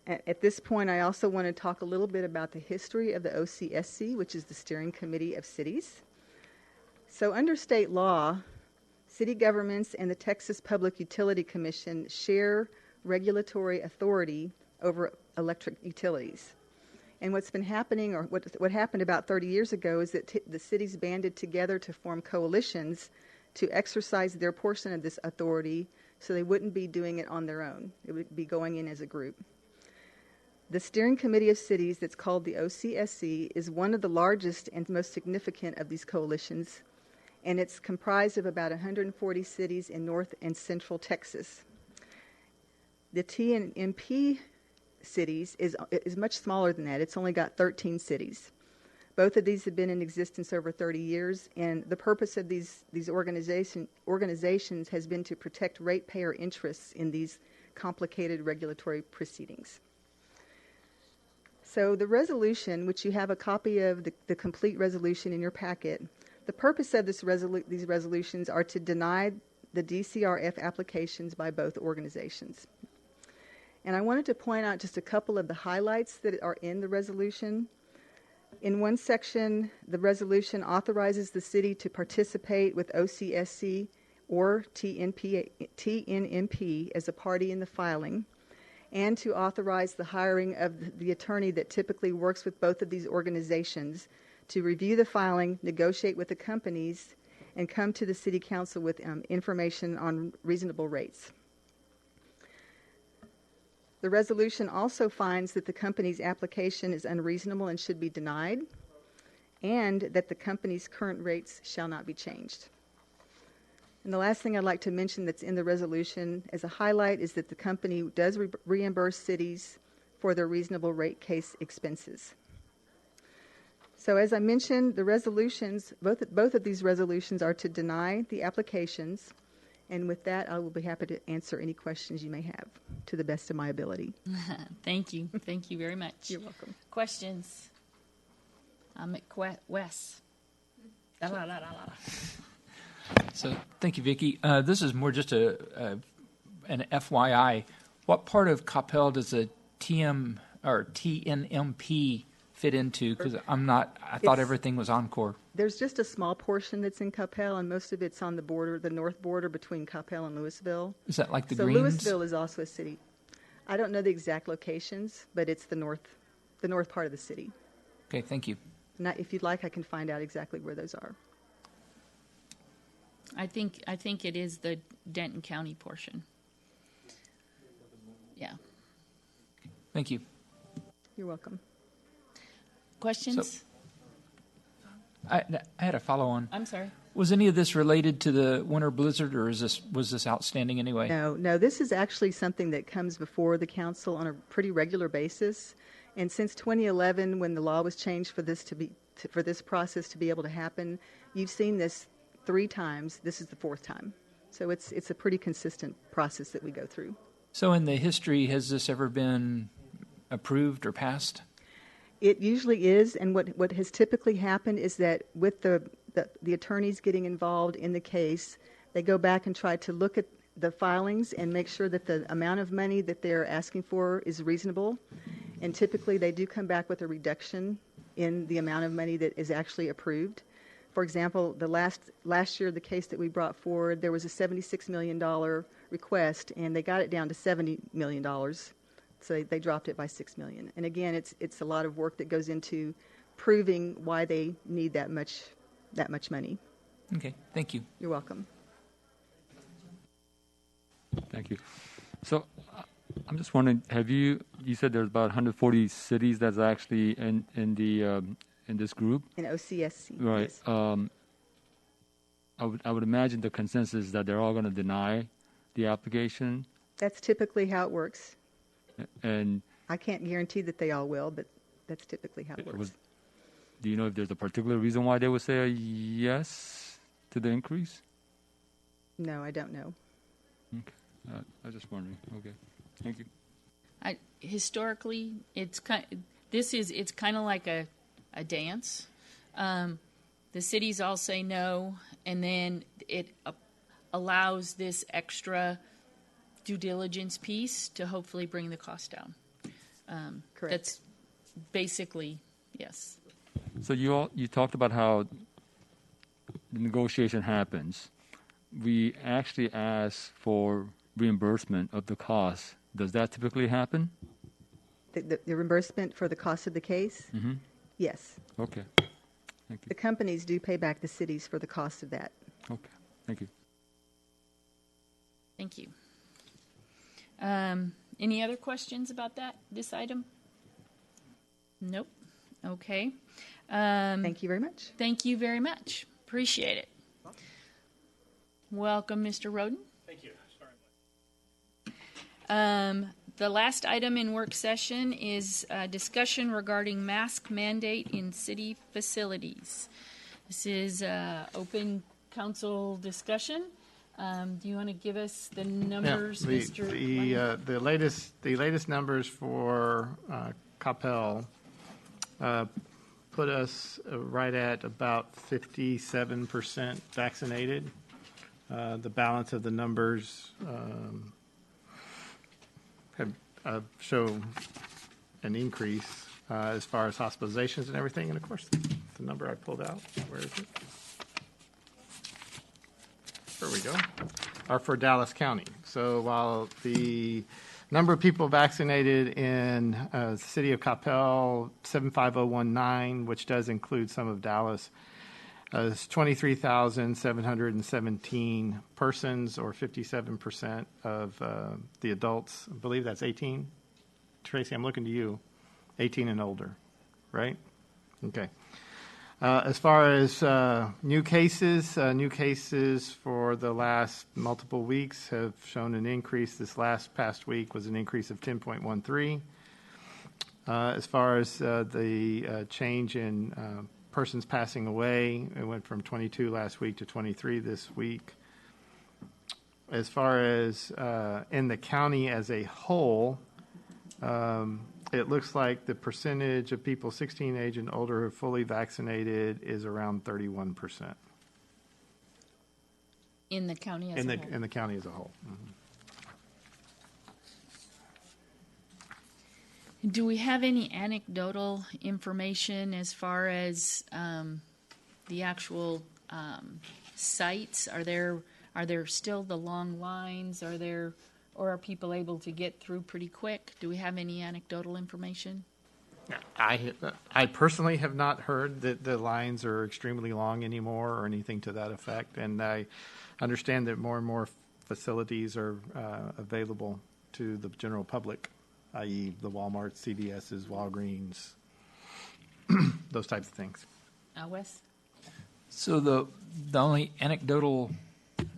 At this point, I also want to talk a little bit about the history of the OCSC, which is the Steering Committee of Cities. So under state law, city governments and the Texas Public Utility Commission share regulatory authority over electric utilities. And what's been happening, or what happened about 30 years ago, is that the cities banded together to form coalitions to exercise their portion of this authority, so they wouldn't be doing it on their own. It would be going in as a group. The Steering Committee of Cities, that's called the Ocsc, is one of the largest and most significant of these coalitions, and it's comprised of about 140 cities in North and Central Texas. The TNMP cities is much smaller than that. It's only got 13 cities. Both of these have been in existence over 30 years, and the purpose of these organizations has been to protect ratepayer interests in these complicated regulatory proceedings. So the resolution, which you have a copy of the complete resolution in your packet, the purpose of these resolutions are to deny the DCRF applications by both organizations. And I wanted to point out just a couple of the highlights that are in the resolution. In one section, the resolution authorizes the city to participate with OCSC or TNMP as a party in the filing, and to authorize the hiring of the attorney that typically works with both of these organizations to review the filing, negotiate with the companies, and come to the City Council with information on reasonable rates. The resolution also finds that the company's application is unreasonable and should be denied, and that the company's current rates shall not be changed. And the last thing I'd like to mention that's in the resolution as a highlight is that the company does reimburse cities for their reasonable rate case expenses. So as I mentioned, the resolutions, both of these resolutions are to deny the applications. And with that, I will be happy to answer any questions you may have to the best of my ability. Thank you. Thank you very much. You're welcome. Questions? Wes. So thank you, Vicki. This is more just an FYI. What part of Coppell does a TNMP fit into? Because I thought everything was Encore. There's just a small portion that's in Coppell, and most of it's on the border, the north border between Coppell and Louisville. Is that like the so Greens? Louisville is also a city. I don't know the exact locations, but it's the north part of the city. Okay, thank you. If you'd like, I can find out exactly where those are. I think it is the Denton County portion. Yeah. Thank you. You're welcome. Questions? So, I had a follow-on. I'm sorry. Was any of this related to the winter blizzard, or was this outstanding anyway? No. This is actually something that comes before the council on a pretty regular basis. And since 2011, when the law was changed for this process to be able to happen, you've seen this 3 times. This is the 4th time. So it's a pretty consistent process that we go through. So in the history, has this ever been approved or passed? It usually is, and what has typically happened is that with the attorneys getting involved in the case, they go back and try to look at the filings and make sure that the amount of money that they're asking for is reasonable. And typically they do come back with a reduction in the amount of money that is actually approved. For example, the last year, the case that we brought forward, there was a $76 million request, and they got it down to $70 million. So they dropped it by $6 million. And again, it's a lot of work that goes into proving why they need that much money. Okay, thank you. You're welcome. Thank you. So I'm just wondering, you said there's about 140 cities that's actually in this group? In OCSC. Right. Yes. I would imagine the consensus is that they're all going to deny the application. That's typically how it works. And I can't guarantee that they all will, but that's typically how it works. Do you know if there's a particular reason why they would say a yes to the increase? No, I don't know. Okay. I was just wondering. Okay. Thank you. Historically, it's kind of like a dance. The cities all say no, and then it allows this extra due diligence piece to hopefully bring the cost down. Correct. That's basically, yes. So you talked about how the negotiation happens. We actually ask for reimbursement of the cost. Does that typically happen? the reimbursement for the cost of the case? Mm-hmm. Yes. Okay. Thank you. The companies do pay back the cities for the cost of that. Okay. Thank you. Thank you. Any other questions about this item? Nope. Okay. Thank you very much. Thank you very much. Appreciate it. Welcome, Mr. Roden. Thank you. Sorry. The last item in work session is discussion regarding mask mandate in city facilities. This is open council discussion. Do you want to give us the numbers, Mr. The latest numbers for Coppell put us right at about 57% vaccinated. The balance of the numbers have shown an increase as far as hospitalizations and everything. And of course, the number I pulled out, where is it? There we go. Are for Dallas County. So while the number of people vaccinated in the city of Coppell, 75019, which does include some of Dallas, is 23,717 persons, or 57% of the adults. I believe that's 18. Tracy, I'm looking to you. 18 and older, right? Okay. As far as new cases for the last multiple weeks have shown an increase. This past week was an increase of 10.13. As far as the change in persons passing away, it went from 22 last week to 23 this week. As far as in the county as a whole, it looks like the percentage of people 16 age and older who are fully vaccinated is around 31%. In the county as a whole? In the county as a whole. Mm-hmm. Do we have any anecdotal information as far as the actual sites? Are there still the long lines? Or are people able to get through pretty quick? Do we have any anecdotal information? I personally have not heard that the lines are extremely long anymore or anything to that effect, and I understand that more and more facilities are available to the general public, i.e. the Walmart, CVS's, Walgreens, those types of things. Wes? So the only anecdotal,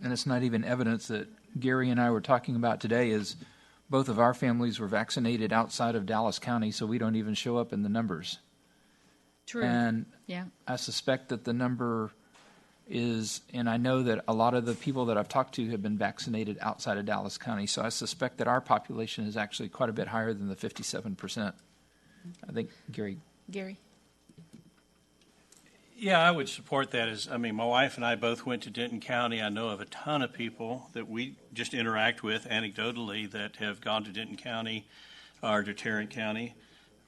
and it's not even evidence that Gary and I were talking about today, is both of our families were vaccinated outside of Dallas County, so we don't even show up in the numbers. True. And yeah. I suspect that the number is, and I know that a lot of the people that I've talked to have been vaccinated outside of Dallas County, so I suspect that our population is actually quite a bit higher than the 57%. I think, Gary. Yeah, I would support that. My wife and I both went to Denton County. I know of a ton of people that we just interact with anecdotally that have gone to Denton County or to Tarrant County.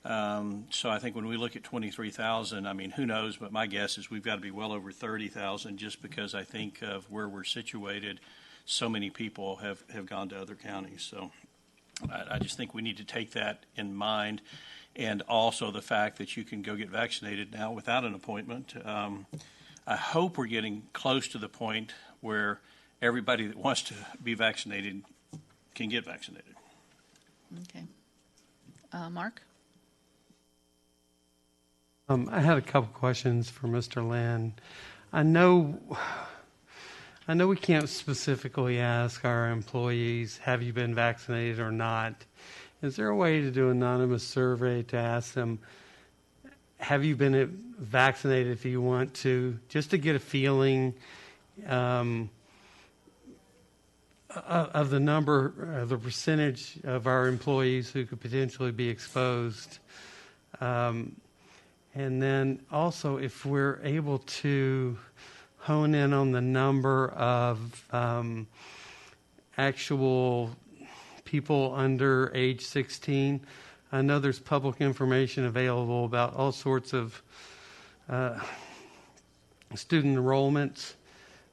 So I think when we look at 23,000, who knows, but my guess is we've got to be well over 30,000, just because I think of where we're situated, so many people have gone to other counties. So I just think we need to take that in mind. And also the fact that you can go get vaccinated now without an appointment. I hope we're getting close to the point where everybody that wants to be vaccinated can get vaccinated. Okay. Mark? I had a couple questions for Mr. Lynn. I know we can't specifically ask our employees, have you been vaccinated or not? Is there a way to do an anonymous survey to ask them, have you been vaccinated if you want to, just to get a feeling of the number, the percentage of our employees who could potentially be exposed? And then also, if we're able to hone in on the number of actual people under age 16. I know there's public information available about all sorts of student enrollments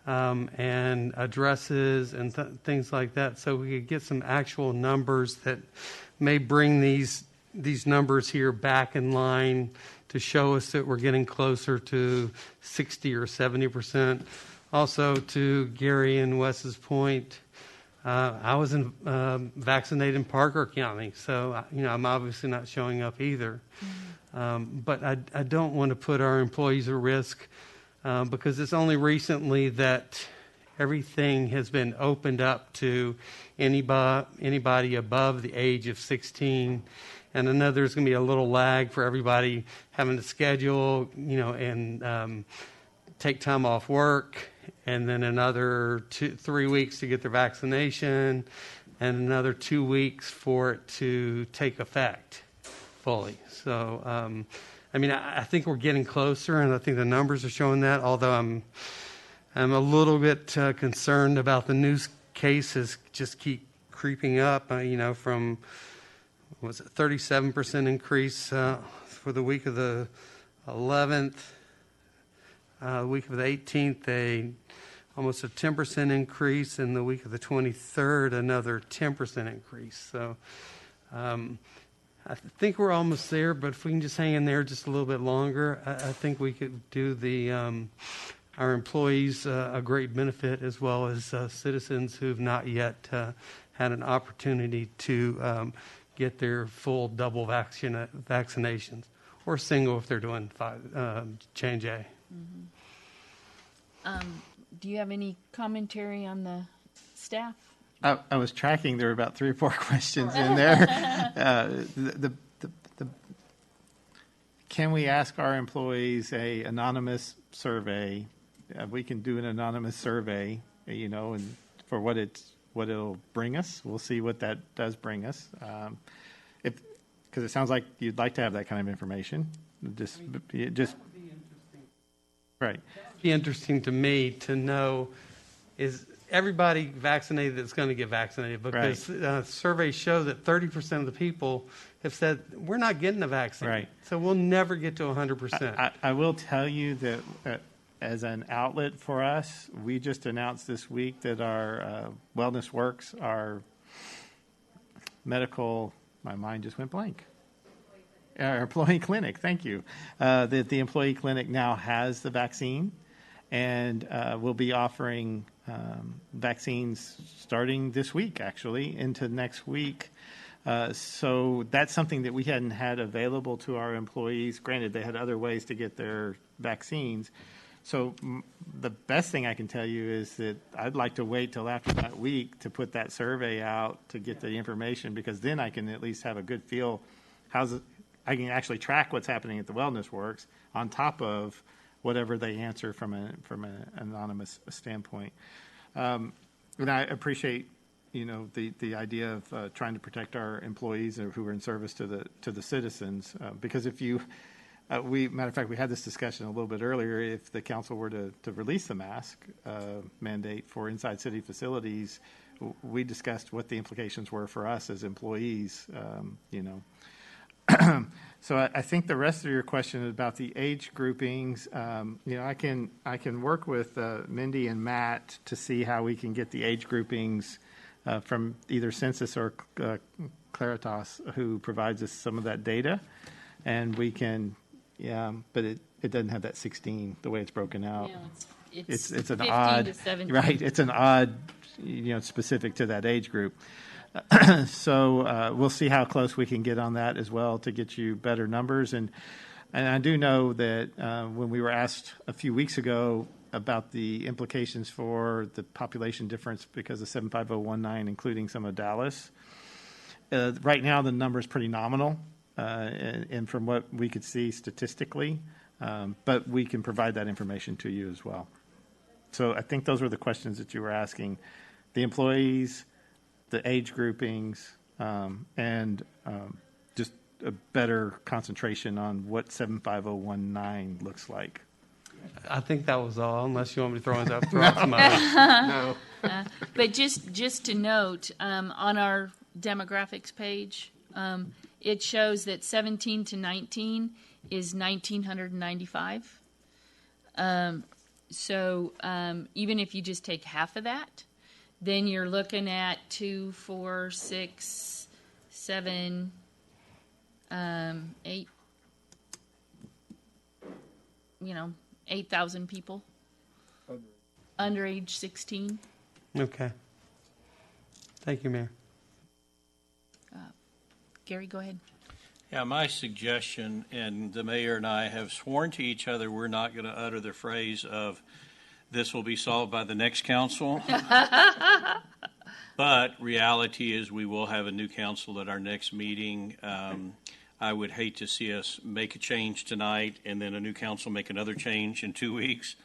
and addresses and things like that, so we could get some actual numbers that may bring these these numbers here back in line to show us that we're getting closer to 60 or 70%. Also, to Gary and Wes's point, I was vaccinated in Parker County, so I'm obviously not showing up either. But I don't want to put our employees at risk because it's only recently that everything has been opened up to anybody above the age of 16. And I know there's going to be a little lag for everybody having to schedule, and take time off work, and then another 3 weeks to get their vaccination, and another 2 weeks for it to take effect fully. So, I think we're getting closer, and I think the numbers are showing that, although I'm a little bit concerned about the news cases just keep creeping up, from, 37% increase for the week of the 11th. Week of the 18th, almost a 10% increase. In the week of the 23rd, another 10% increase. So I think we're almost there, but if we can just hang in there just a little bit longer, I think we could do our employees a great benefit, as well as citizens who've not yet had an opportunity to get their full double vaccinations, or single if they're doing Change A. Do you have any commentary on the staff? I was tracking. There were about 3 or 4 questions in there. Can we ask our employees a anonymous survey? We can do an anonymous survey, and for what it'll bring us. We'll see what that does bring us. Because it sounds like you'd like to have that kind of information. Just right. It'd be interesting to me to know, is everybody vaccinated that's going to get vaccinated? Because surveys show that 30% of the people have said, we're not getting the vaccine. Right. So we'll never get to 100%. I will tell you that as an outlet for us, we just announced this week that our Wellness Works, our medical, my mind just went blank. Our employee clinic, thank you. That the employee clinic now has the vaccine, and we'll be offering vaccines starting this week, actually, into next week. So that's something that we hadn't had available to our employees. Granted, they had other ways to get their vaccines. So the best thing I can tell you is that I'd like to wait till after that week to put that survey out to get the information, because then I can at least have a good feel. I can actually track what's happening at the Wellness Works on top of whatever they answer from an anonymous standpoint. And I appreciate, the idea of trying to protect our employees who are in service to the citizens, because if you matter of fact, we had this discussion a little bit earlier. If the council were to release the mask mandate for inside city facilities, we discussed what the implications were for us as employees. So I think the rest of your question about the age groupings, I can work with Mindy and Matt to see how we can get the age groupings from either Census or Claritas, who provides us some of that data, and we can. Yeah, but it doesn't have that 16 the way it's broken out. Yeah, it's an 15 odd to 17. Right. It's an odd, specific to that age group. So we'll see how close we can get on that as well to get you better numbers. And I do know that when we were asked a few weeks ago about the implications for the population difference because of 75019, including some of Dallas, right now the number is pretty nominal. And from what we could see statistically, but we can provide that information to you as well. So I think those were the questions that you were asking. The employees, the age groupings, and just a better concentration on what 75019 looks like. I think that was all, unless you want me to throw out some others. No. But just to note, on our demographics page, it shows that 17 to 19 is 1,995. So even if you just take half of that, then you're looking at 2, 4, 6, 7, 8, 8,000 people under age 16. Okay. Thank you, Mayor. Gary, go ahead. Yeah, my suggestion, and the mayor and I have sworn to each other we're not going to utter the phrase of this will be solved by the next council. But reality is we will have a new council at our next meeting. I would hate to see us make a change tonight and then a new council make another change in 2 weeks.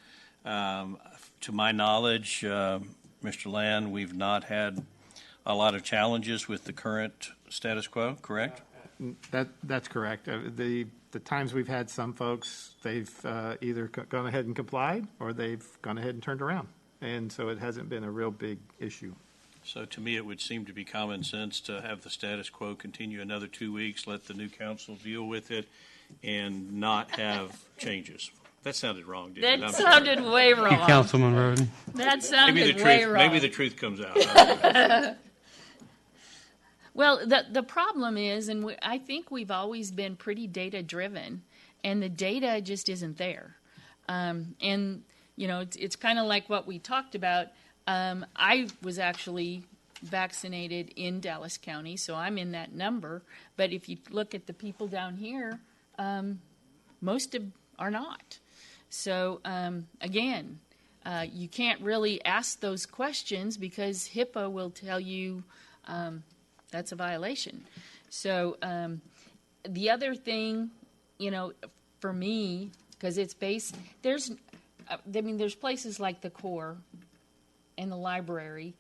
To my knowledge, Mr. Land, we've not had a lot of challenges with the current status quo, correct? That's correct. The times we've had some folks, they've either gone ahead and complied or they've gone ahead and turned around. And so it hasn't been a real big issue. So to me, it would seem to be common sense to have the status quo continue another 2 weeks, let the new council deal with it, and not have changes. That sounded wrong, didn't it? That sounded way wrong. Councilman Roden. That sounded way wrong. Maybe the truth comes out. Well, the problem is, and I think we've always been pretty data-driven, and the data just isn't there. And, it's kind of like what we talked about. I was actually vaccinated in Dallas County, so I'm in that number. But if you look at the people down here, most are not. So, again, you can't really ask those questions because HIPAA will tell you that's a violation. So the other thing, for me, because it's based, there's places like the Core and the library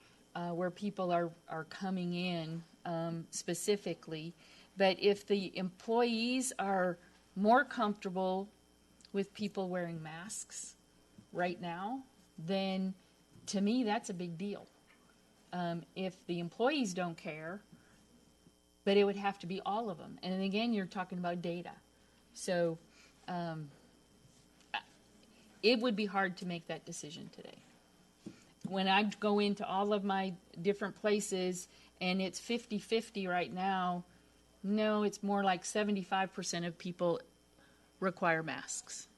where people are coming in specifically. But if the employees are more comfortable with people wearing masks right now, then to me that's a big deal. If the employees don't care, but it would have to be all of them. And again, you're talking about data. So it would be hard to make that decision today. When I go into all of my different places and it's 50-50 right now, no, it's more like 75% of people require masks.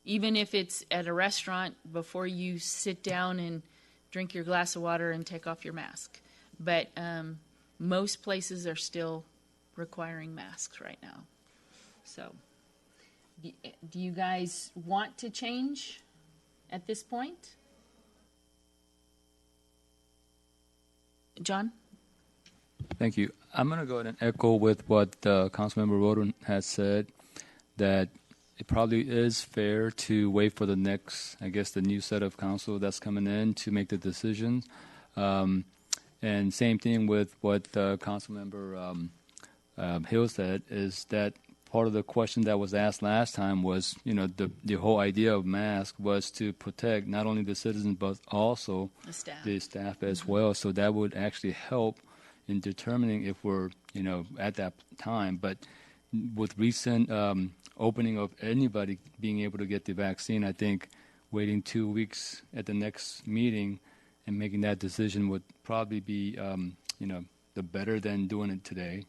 Even if it's at a restaurant before you sit down and drink your glass of water and take off your mask. But most places are still requiring masks right now. So do you guys want to change at this point? John? Thank you. I'm going to go ahead and echo with what Councilmember Roden has said, that it probably is fair to wait for the next, the new set of council that's coming in to make the decisions. And same thing with what Councilmember Hill said, is that part of the question that was asked last time was, the whole idea of mask was to protect not only the citizens but also the staff as well. So that would actually help in determining if we're, at that time. But with recent opening of anybody being able to get the vaccine, I think waiting 2 weeks at the next meeting and making that decision would probably be, the better than doing it today.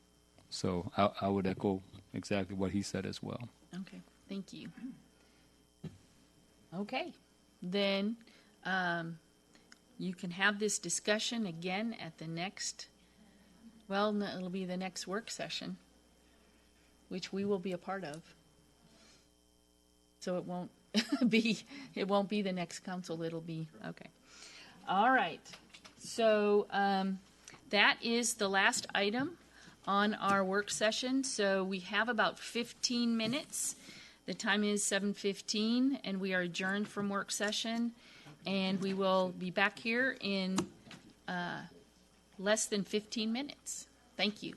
So I would echo exactly what he said as well. Okay, thank you. Okay, then you can have this discussion again at the next, it'll be the next work session, which we will be a part of. So it won't be the next council, it'll be, okay. All right, so that is the last item on our work session. So we have about 15 minutes. The time is 7:15, and we are adjourned from work session. And we will be back here in less than 15 minutes. Thank you.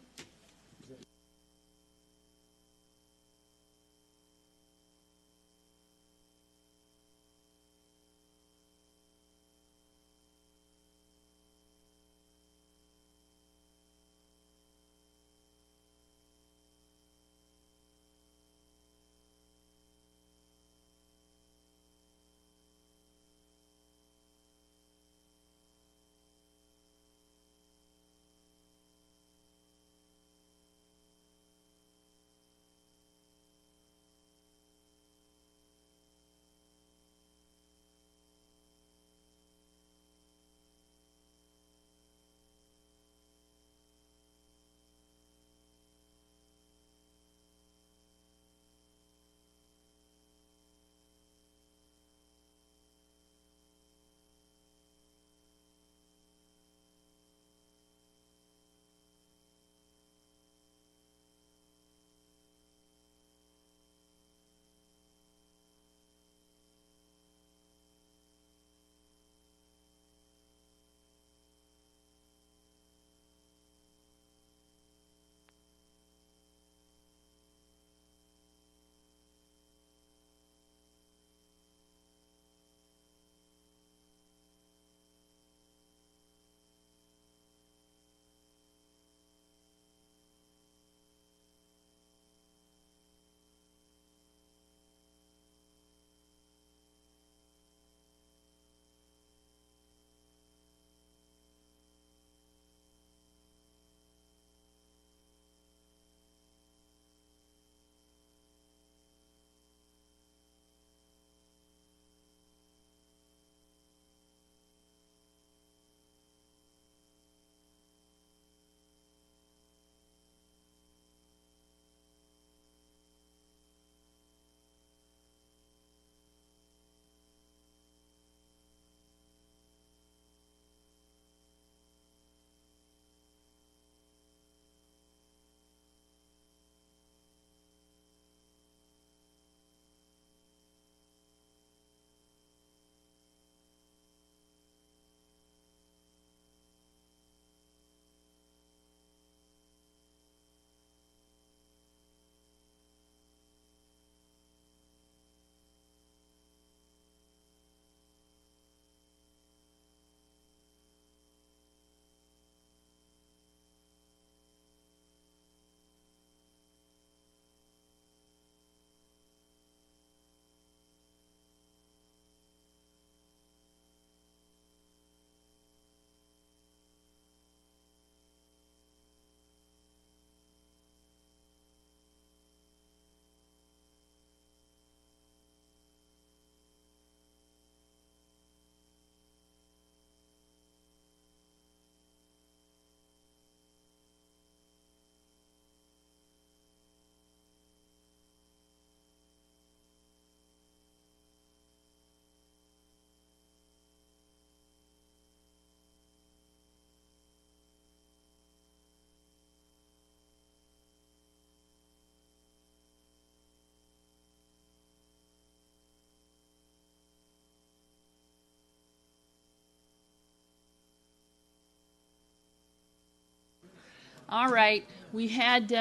All right, we had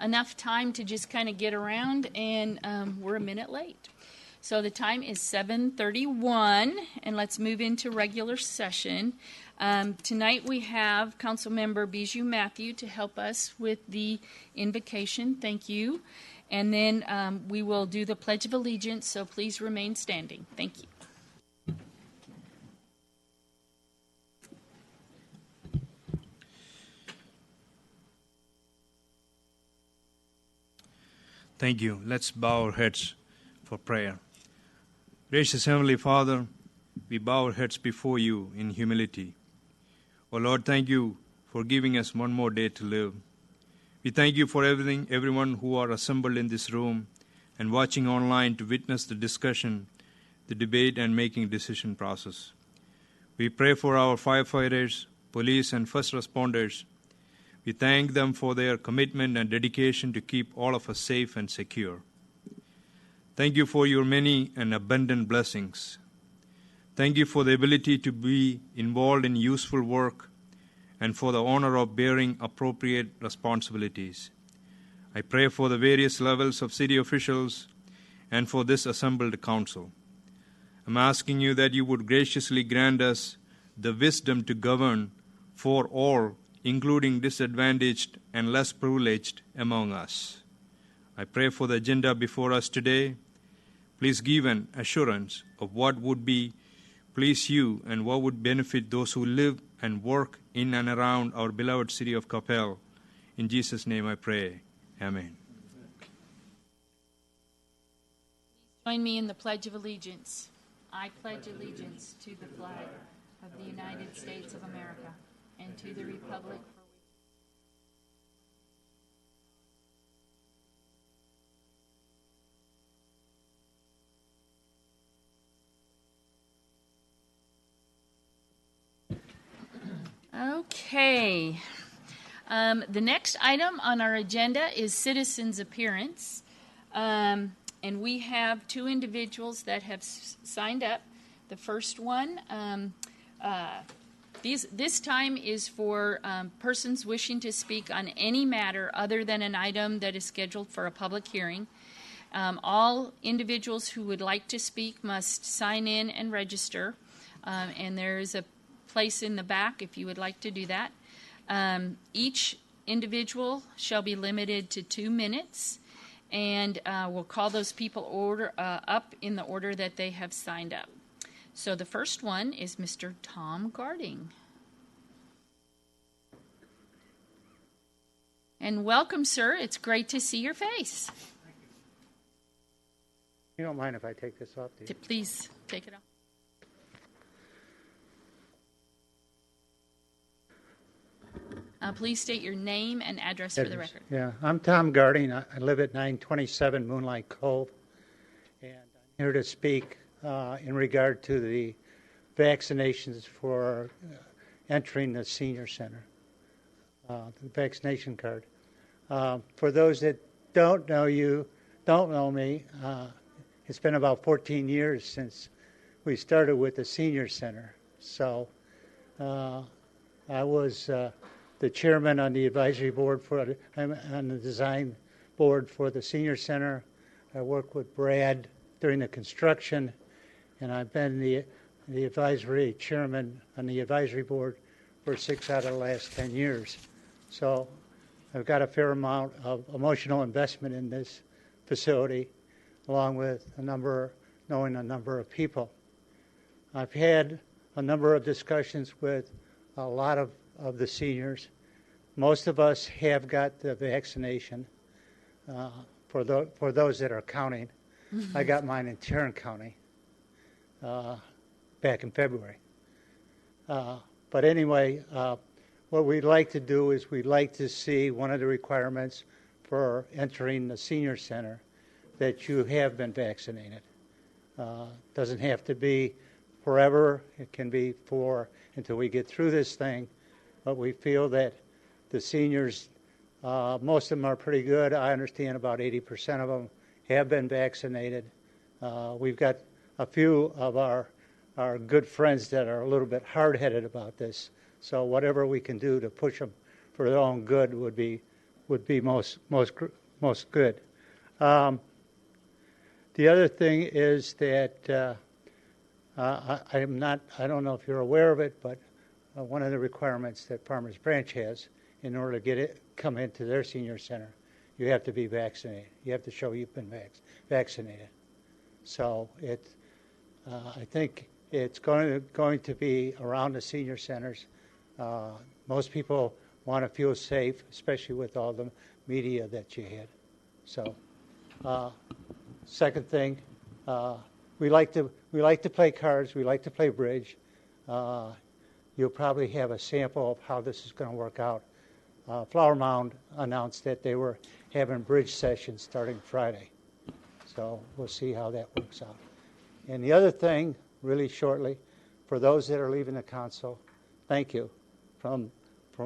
enough time to just kind of get around, and we're a minute late. So the time is 7:31, and let's move into regular session. Tonight we have Councilmember Bijou Matthew to help us with the invocation. Thank you. And then we will do the Pledge of Allegiance, so please remain standing. Thank you. Thank you. Let's bow our heads for prayer. Gracious Heavenly Father, we bow our heads before you in humility. Oh Lord, thank you for giving us one more day to live. We thank you for everyone who are assembled in this room and watching online to witness the discussion, the debate, and making decision process. We pray for our firefighters, police, and first responders. We thank them for their commitment and dedication to keep all of us safe and secure. Thank you for your many and abundant blessings. Thank you for the ability to be involved in useful work and for the honor of bearing appropriate responsibilities. I pray for the various levels of city officials and for this assembled council. I'm asking you that you would graciously grant us the wisdom to govern for all, including disadvantaged and less privileged among us. I pray for the agenda before us today. Please give an assurance of what would please you and what would benefit those who live and work in and around our beloved city of Coppell. In Jesus' name I pray. Amen. Join me in the Pledge of Allegiance. I pledge allegiance to the flag of the United States of America and to the republic for Okay. The next item on our agenda is citizens' appearance. And we have two individuals that have signed up. The first one, this time is for persons wishing to speak on any matter other than an item that is scheduled for a public hearing. All individuals who would like to speak must sign in and register. And there is a place in the back if you would like to do that. Each individual shall be limited to 2 minutes, and we'll call those people up in the order that they have signed up. So the first one is Mr. Tom Garding. And welcome, sir. It's great to see your face. You don't mind if I take this off, do you? Please take it off. Please state your name and address for the record. Yeah, I'm Tom Garding. I live at 927 Moonlight Cove, and I'm here to speak in regard to the vaccinations for entering the senior center, the vaccination card. For those that don't know me, it's been about 14 years since we started with the senior center. So I was the chairman on the advisory board on the design board for the senior center. I worked with Brad during the construction, and I've been the advisory chairman on the advisory board for 6 out of the last 10 years. So I've got a fair amount of emotional investment in this facility, along with knowing a number of people. I've had a number of discussions with a lot of the seniors. Most of us have got the vaccination. For those that are counting, I got mine in Tarrant County back in February. But anyway, what we'd like to do is we'd like to see one of the requirements for entering the senior center that you have been vaccinated. Doesn't have to be forever. It can be until we get through this thing. But we feel that the seniors, most of them are pretty good. I understand about 80% of them have been vaccinated. We've got a few of our good friends that are a little bit hard-headed about this. So whatever we can do to push them for their own good would be most good. The other thing is that I don't know if you're aware of it, but one of the requirements that Farmers Branch has in order to come into their senior center, you have to be vaccinated. You have to show you've been vaccinated. So I think it's going to be around the senior centers. Most people want to feel safe, especially with all the media that you had. So, second thing, we like to play cards. We like to play bridge. You'll probably have a sample of how this is going to work out. Flower Mound announced that they were having bridge sessions starting Friday. So we'll see how that works out. And the other thing, really shortly, for those that are leaving the council, thank you from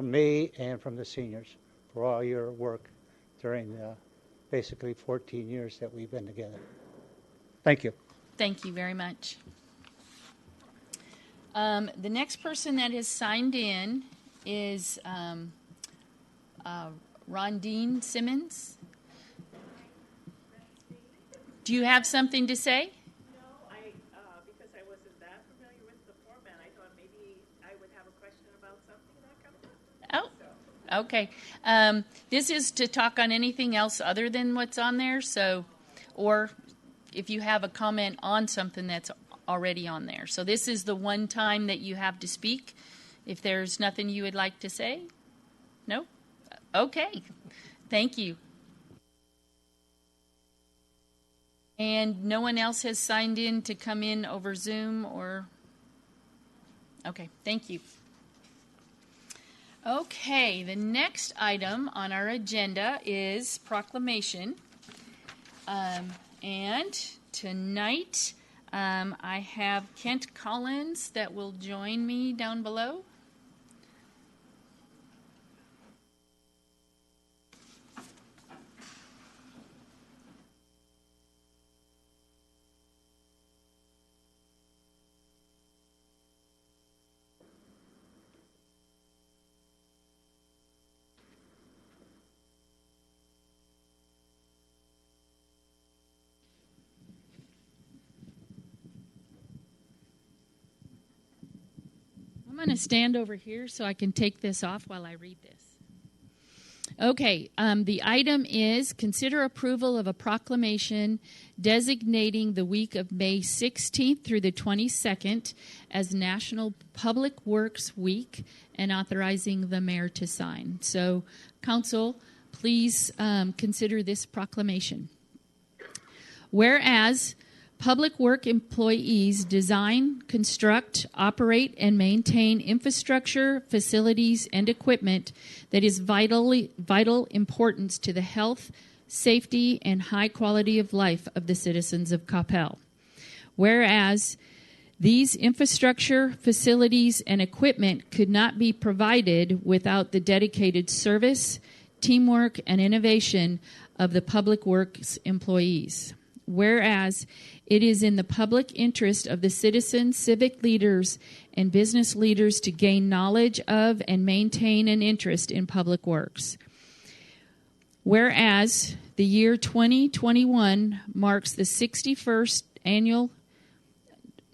me and from the seniors for all your work during basically 14 years that we've been together. Thank you. Thank you very much. The next person that has signed in is Dean Simmons. Do you have something to say? No, because I wasn't that familiar with the format, I thought maybe I would have a question about something that comes up. Oh, okay. This is to talk on anything else other than what's on there, so, or if you have a comment on something that's already on there. So this is the one time that you have to speak. If there's nothing you would like to say? No? Okay. Thank you. And no one else has signed in to come in over Zoom or... Okay, thank you. Okay, the next item on our agenda is proclamation. And tonight I have Kent Collins that will join me down below. I'm going to stand over here so I can take this off while I read this. Okay, the item is consider approval of a proclamation designating the week of May 16th through the 22nd as National Public Works Week and authorizing the mayor to sign. So, council, please consider this proclamation. Whereas public work employees design, construct, operate, and maintain infrastructure, facilities, and equipment that is vital importance to the health, safety, and high quality of life of the citizens of Coppell. Whereas these infrastructure, facilities, and equipment could not be provided without the dedicated service, teamwork, and innovation of the public works employees. Whereas it is in the public interest of the citizens, civic leaders, and business leaders to gain knowledge of and maintain an interest in public works. Whereas the year 2021 marks the 61st annual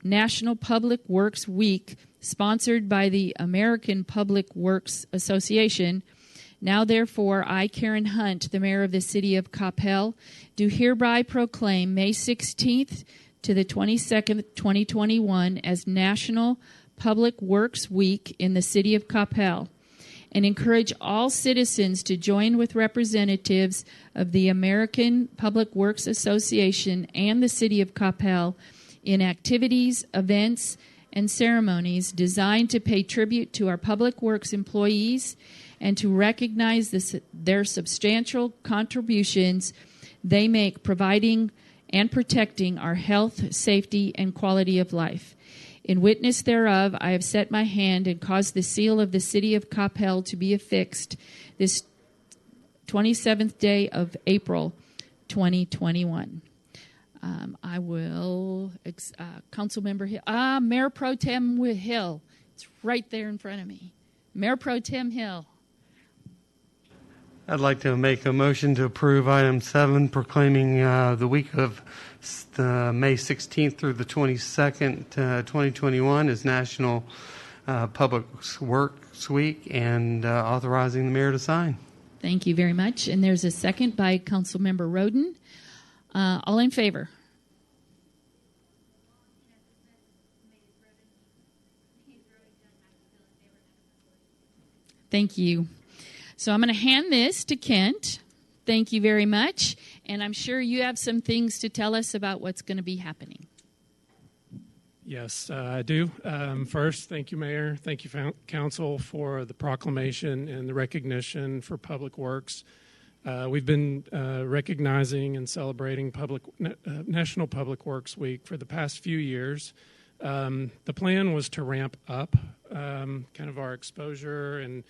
National Public Works Week, sponsored by the American Public Works Association. Now, therefore, I, Karen Hunt, the mayor of the city of Coppell, do hereby proclaim May 16th to the 22nd, 2021 as National Public Works Week in the city of Coppell, and encourage all citizens to join with representatives of the American Public Works Association and the city of Coppell in activities, events, and ceremonies designed to pay tribute to our public works employees and to recognize their substantial contributions they make providing and protecting our health, safety, and quality of life. In witness thereof, I have set my hand and caused the seal of the city of Coppell to be affixed this 27th day of April 2021. I will, Councilmember Hill, Mayor Pro Tem Hill. It's right there in front of me. Mayor Pro Tem Hill. I'd like to make a motion to approve item 7, proclaiming the week of May 16th through the 22nd, 2021 as National Public Works Week, and authorizing the mayor to sign. Thank you very much. And there's a second by Councilmember Roden. All in favor? Thank you. So I'm going to hand this to Kent. Thank you very much. And I'm sure you have some things to tell us about what's going to be happening. Yes, I do. First, thank you, Mayor. Thank you, Council, for the proclamation and the recognition for Public Works. We've been recognizing and celebrating National Public Works Week for the past few years. The plan was to ramp up kind of our exposure and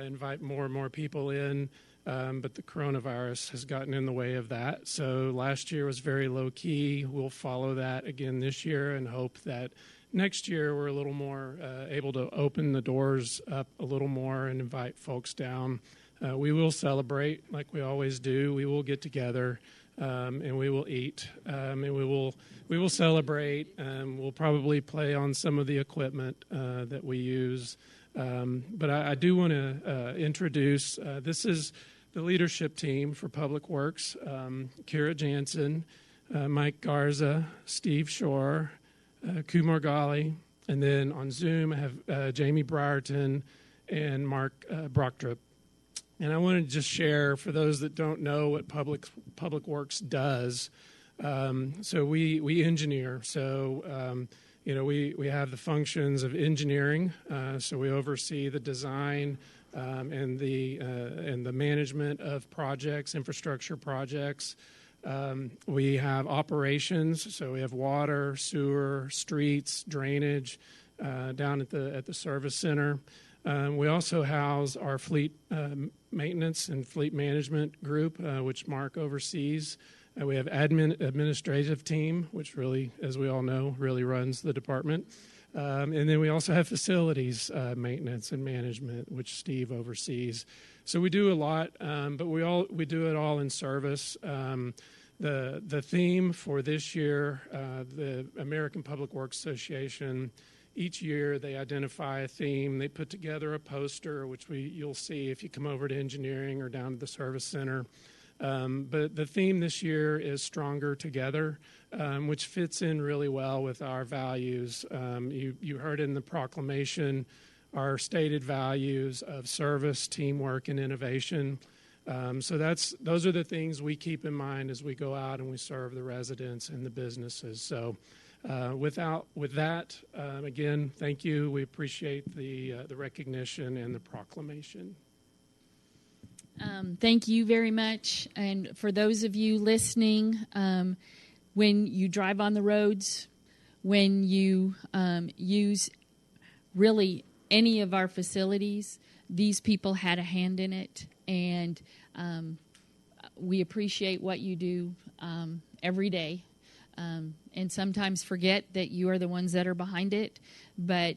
invite more and more people in, but the coronavirus has gotten in the way of that. So last year was very low-key. We'll follow that again this year and hope that next year we're a little more able to open the doors up a little more and invite folks down. We will celebrate like we always do. We will get together and we will eat and we will celebrate. We'll probably play on some of the equipment that we use. But I do want to introduce, this is the leadership team for Public Works, Kira Jansen, Mike Garza, Steve Shore, Kumar Gali, and then on Zoom I have Jamie Brierton and Mark Brockdrup. And I want to just share, for those that don't know what Public Works does, so we engineer. So we have the functions of engineering, so we oversee the design and the management of projects, infrastructure projects. We have operations, so we have water, sewer, streets, drainage down at the service center. We also house our fleet maintenance and fleet management group, which Mark oversees. We have administrative team, which really, as we all know, really runs the department. And then we also have facilities maintenance and management, which Steve oversees. So we do a lot, but we do it all in service. The theme for this year, the American Public Works Association, each year they identify a theme. They put together a poster, which you'll see if you come over to engineering or down to the service center. But the theme this year is Stronger Together, which fits in really well with our values. You heard in the proclamation our stated values of service, teamwork, and innovation. So those are the things we keep in mind as we go out and we serve the residents and the businesses. So with that, again, thank you. We appreciate the recognition and the proclamation. Thank you very much. And for those of you listening, when you drive on the roads, when you use really any of our facilities, these people had a hand in it. And we appreciate what you do every day. And sometimes forget that you are the ones that are behind it. But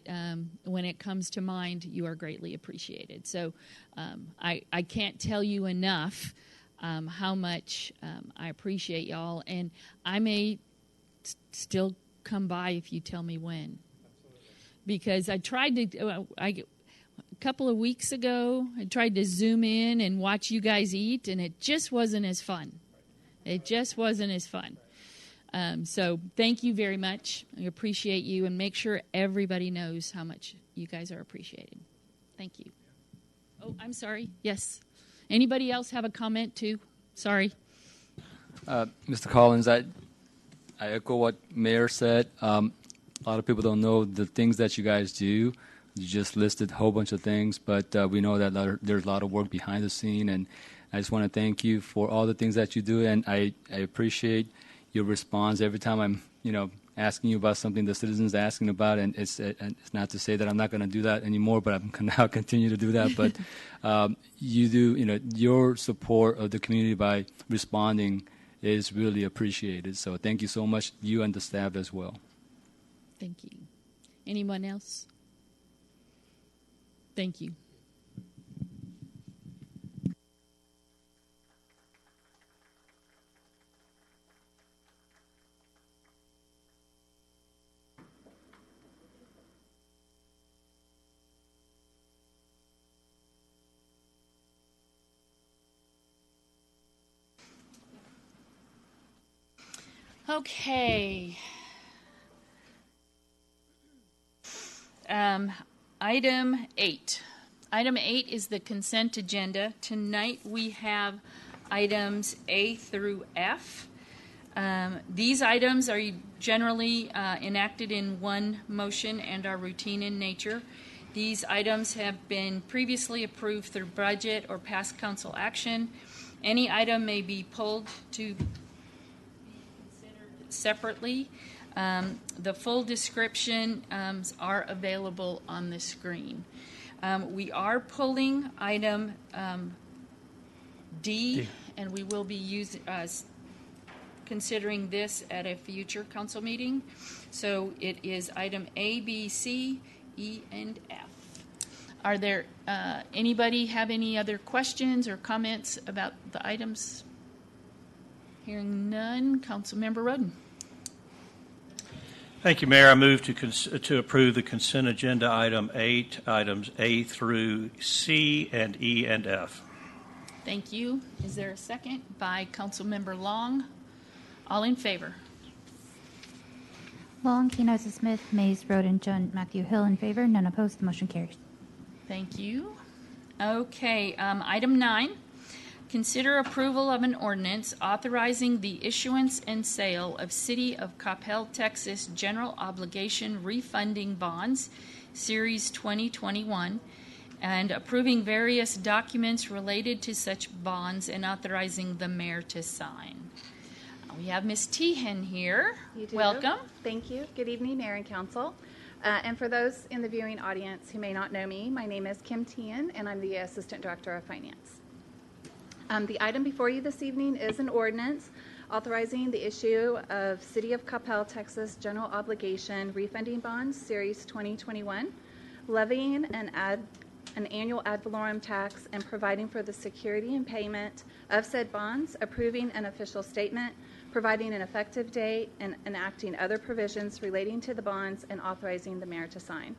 when it comes to mind, you are greatly appreciated. So I can't tell you enough how much I appreciate y'all. And I may still come by if you tell me when. Because I tried to, a couple of weeks ago, I tried to zoom in and watch you guys eat, and it just wasn't as fun. It just wasn't as fun. So thank you very much. I appreciate you, and make sure everybody knows how much you guys are appreciated. Thank you. Oh, I'm sorry. Yes. Anybody else have a comment too? Sorry. Mr. Collins, I echo what Mayor said. A lot of people don't know the things that you guys do. You just listed a whole bunch of things, but we know that there's a lot of work behind the scene, and I just want to thank you for all the things that you do, and I appreciate your response every time I'm, asking you about something the citizens are asking about, and it's not to say that I'm not going to do that anymore, but I'm going to now continue to do that. But you do, your support of the community by responding is really appreciated. So thank you so much, you and the staff as well. Thank you. Anyone else? Thank you. Okay. Item 8. Item 8 is the consent agenda. Tonight we have items A through F. These items are generally enacted in one motion and are routine in nature. These items have been previously approved through budget or past council action. Any item may be pulled to be considered separately. The full description are available on the screen. We are pulling item D, and we will be considering this at a future council meeting. So it is item A, B, C, E, and F. Are there anybody have any other questions or comments about the items? Hearing none, Councilmember Roden. Thank you, Mayor. I move to approve the consent agenda item 8, items A through C and E and F. Thank you. Is there a second? By Councilmember Long. All in favor? Long, Kenosis Smith, Mays, Roden, Jones, Matthew Hill in favor. None opposed. The motion carries. Thank you. Okay, item 9. Consider approval of an ordinance authorizing the issuance and sale of City of Coppell, Texas General Obligation Refunding Bonds, Series 2021, and approving various documents related to such bonds and authorizing the mayor to sign. We have Ms. Tehan here. You do. Welcome. Thank you. Good evening, Mayor and Council. And for those in the viewing audience who may not know me, my name is Kim Tehan, and I'm the Assistant Director of Finance. The item before you this evening is an ordinance authorizing the issue of City of Coppell, Texas General Obligation Refunding Bonds, Series 2021, levying an annual ad valorem tax and providing for the security and payment of said bonds, approving an official statement, providing an effective date, and enacting other provisions relating to the bonds and authorizing the mayor to sign.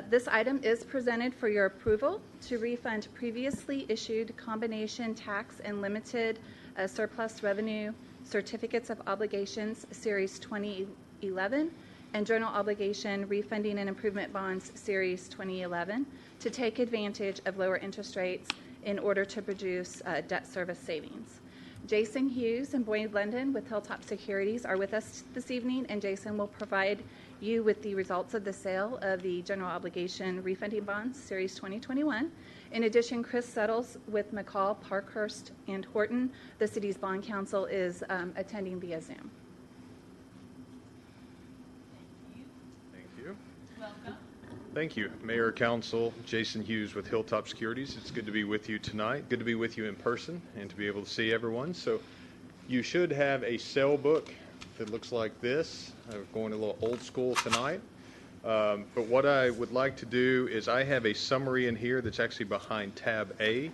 This item is presented for your approval to refund previously issued combination tax and limited surplus revenue certificates of obligations, Series 2011, and general obligation refunding and improvement bonds, Series 2011, to take advantage of lower interest rates in order to produce debt service savings. Jason Hughes and Boyd London with Hilltop Securities are with us this evening, and Jason will provide you with the results of the sale of the general obligation refunding bonds, Series 2021. In addition, Chris Settles with McCall, Parkhurst, and Horton, the city's bond counsel, is attending via Zoom. Thank you. Thank you, Mayor, Council, Jason Hughes with Hilltop Securities. It's good to be with you tonight. Good to be with you in person and to be able to see everyone. So you should have a sale book that looks like this. I'm going a little old school tonight. But what I would like to do is I have a summary in here that's actually behind tab A,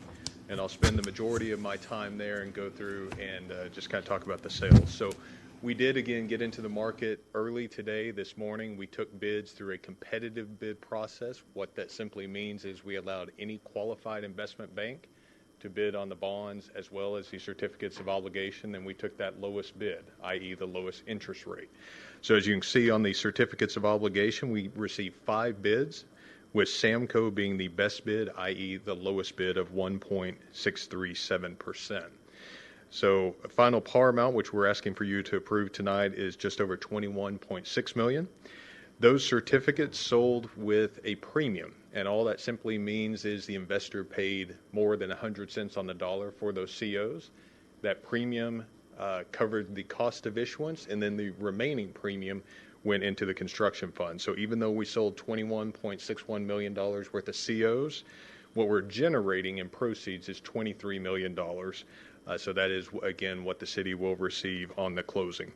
and I'll spend the majority of my time there and go through and just kind of talk about the sales. So we did, again, get into the market early today, this morning. We took bids through a competitive bid process. What that simply means is we allowed any qualified investment bank to bid on the bonds as well as the certificates of obligation, and we took that lowest bid, i.e. the lowest interest rate. So as you can see on the certificates of obligation, we received 5 bids, with Samco being the best bid, i.e. the lowest bid of 1.637%. So a final par amount, which we're asking for you to approve tonight, is just over $21.6 million. Those certificates sold with a premium, and all that simply means is the investor paid more than 100 cents on the dollar for those COs. That premium covered the cost of issuance, and then the remaining premium went into the construction fund. So even though we sold $21.61 million worth of COs, what we're generating in proceeds is $23 million. So that is, again, what the city will receive on the closing.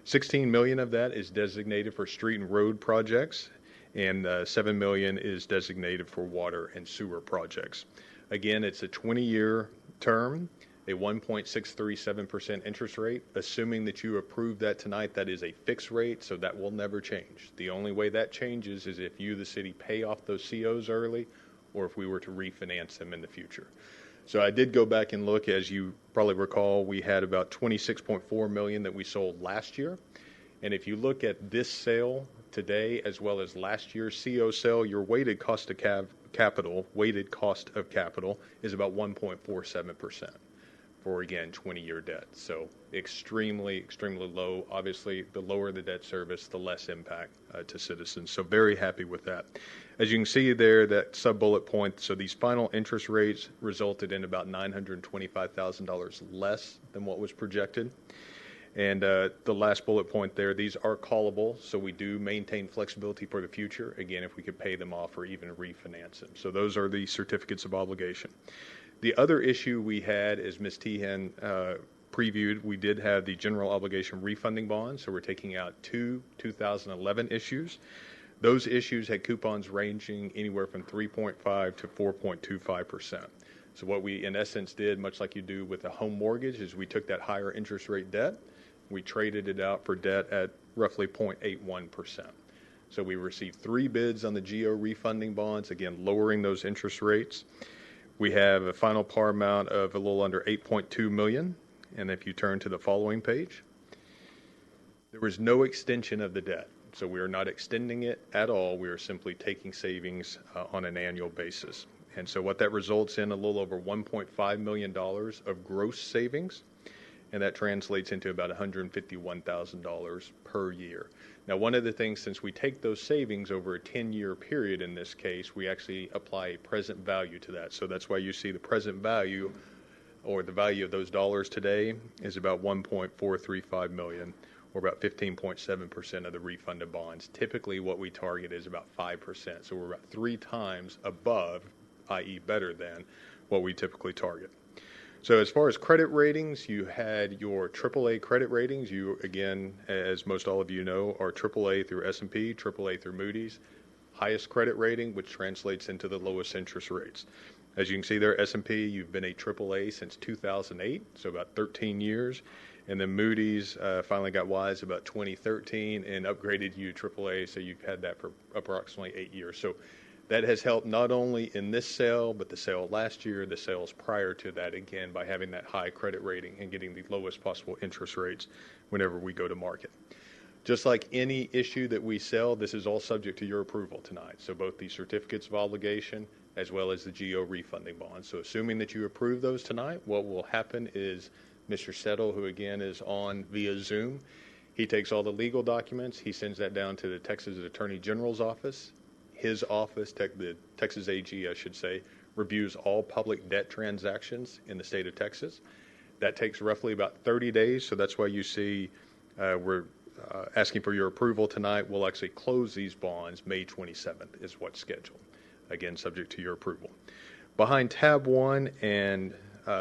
$16 million of that is designated for street and road projects, and $7 million is designated for water and sewer projects. Again, it's a 20-year term, a 1.637% interest rate. Assuming that you approve that tonight, that is a fixed rate, so that will never change. The only way that changes is if you, the city, pay off those COs early, or if we were to refinance them in the future. So I did go back and look. As you probably recall, we had about $26.4 million that we sold last year. And if you look at this sale today, as well as last year's CO sale, your weighted cost of capital is about 1.47%. For, again, 20-year debt. So extremely low. Obviously, the lower the debt service, the less impact to citizens. So very happy with that. As you can see there, that sub-bullet point, so these final interest rates resulted in about $925,000 less than what was projected. And the last bullet point there, these are callable, so we do maintain flexibility for the future, again, if we could pay them off or even refinance them. So those are the certificates of obligation. The other issue we had, as Ms. Tehan previewed, we did have the general obligation refunding bonds. So we're taking out two 2011 issues. Those issues had coupons ranging anywhere from 3.5 to 4.25%. So what we, in essence, did, much like you do with a home mortgage, is we took that higher interest rate debt, we traded it out for debt at roughly 0.81%. So we received 3 bids on the GO refunding bonds, again, lowering those interest rates. We have a final par amount of a little under $8.2 million. And if you turn to the following page, there was no extension of the debt. So we are not extending it at all. We are simply taking savings on an annual basis. And so what that results in, a little over $1.5 million of gross savings. And that translates into about $151,000 per year. Now, one of the things, since we take those savings over a 10-year period in this case, we actually apply a present value to that. So that's why you see the present value, or the value of those dollars today, is about $1.435 million, or about 15.7% of the refunded bonds. Typically, what we target is about 5%. So we're about 3 times above, i.e. better than, what we typically target. So as far as credit ratings, you had your AAA credit ratings. You, again, as most all of you know, are AAA through S&P, AAA through Moody's. Highest credit rating, which translates into the lowest interest rates. As you can see there, S&P, you've been a AAA since 2008, so about 13 years. And then Moody's finally got wise about 2013 and upgraded you AAA, so you've had that for approximately 8 years. So that has helped not only in this sale, but the sale last year, the sales prior to that, again, by having that high credit rating and getting the lowest possible interest rates whenever we go to market. Just like any issue that we sell, this is all subject to your approval tonight. So both the certificates of obligation as well as the GO refunding bonds. So assuming that you approve those tonight, what will happen is Mr. Settle, who again is on via Zoom, he takes all the legal documents, he sends that down to the Texas Attorney General's office. His office, the Texas AG, I should say, reviews all public debt transactions in the state of Texas. That takes roughly about 30 days, so that's why you see we're asking for your approval tonight. We'll actually close these bonds May 27th is what's scheduled. Again, subject to your approval. Behind tab 1 and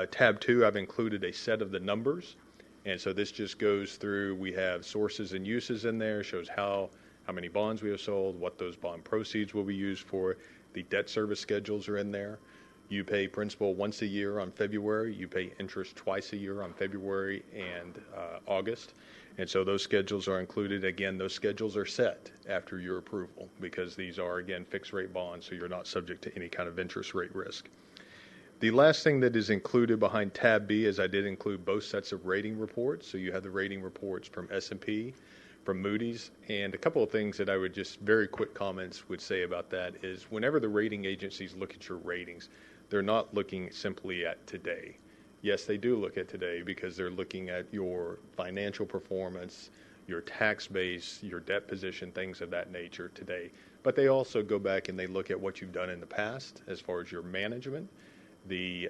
tab 2, I've included a set of the numbers. And so this just goes through, we have sources and uses in there, shows how many bonds we have sold, what those bond proceeds will be used for. The debt service schedules are in there. You pay principal once a year on February. You pay interest twice a year on February and August. And so those schedules are included. Again, those schedules are set after your approval because these are, again, fixed rate bonds, so you're not subject to any kind of interest rate risk. The last thing that is included behind tab B is I did include both sets of rating reports. So you have the rating reports from S&P, from Moody's, and a couple of things that I would just very quick comments would say about that is whenever the rating agencies look at your ratings, they're not looking simply at today. Yes, they do look at today because they're looking at your financial performance, your tax base, your debt position, things of that nature today. But they also go back and they look at what you've done in the past as far as your management, the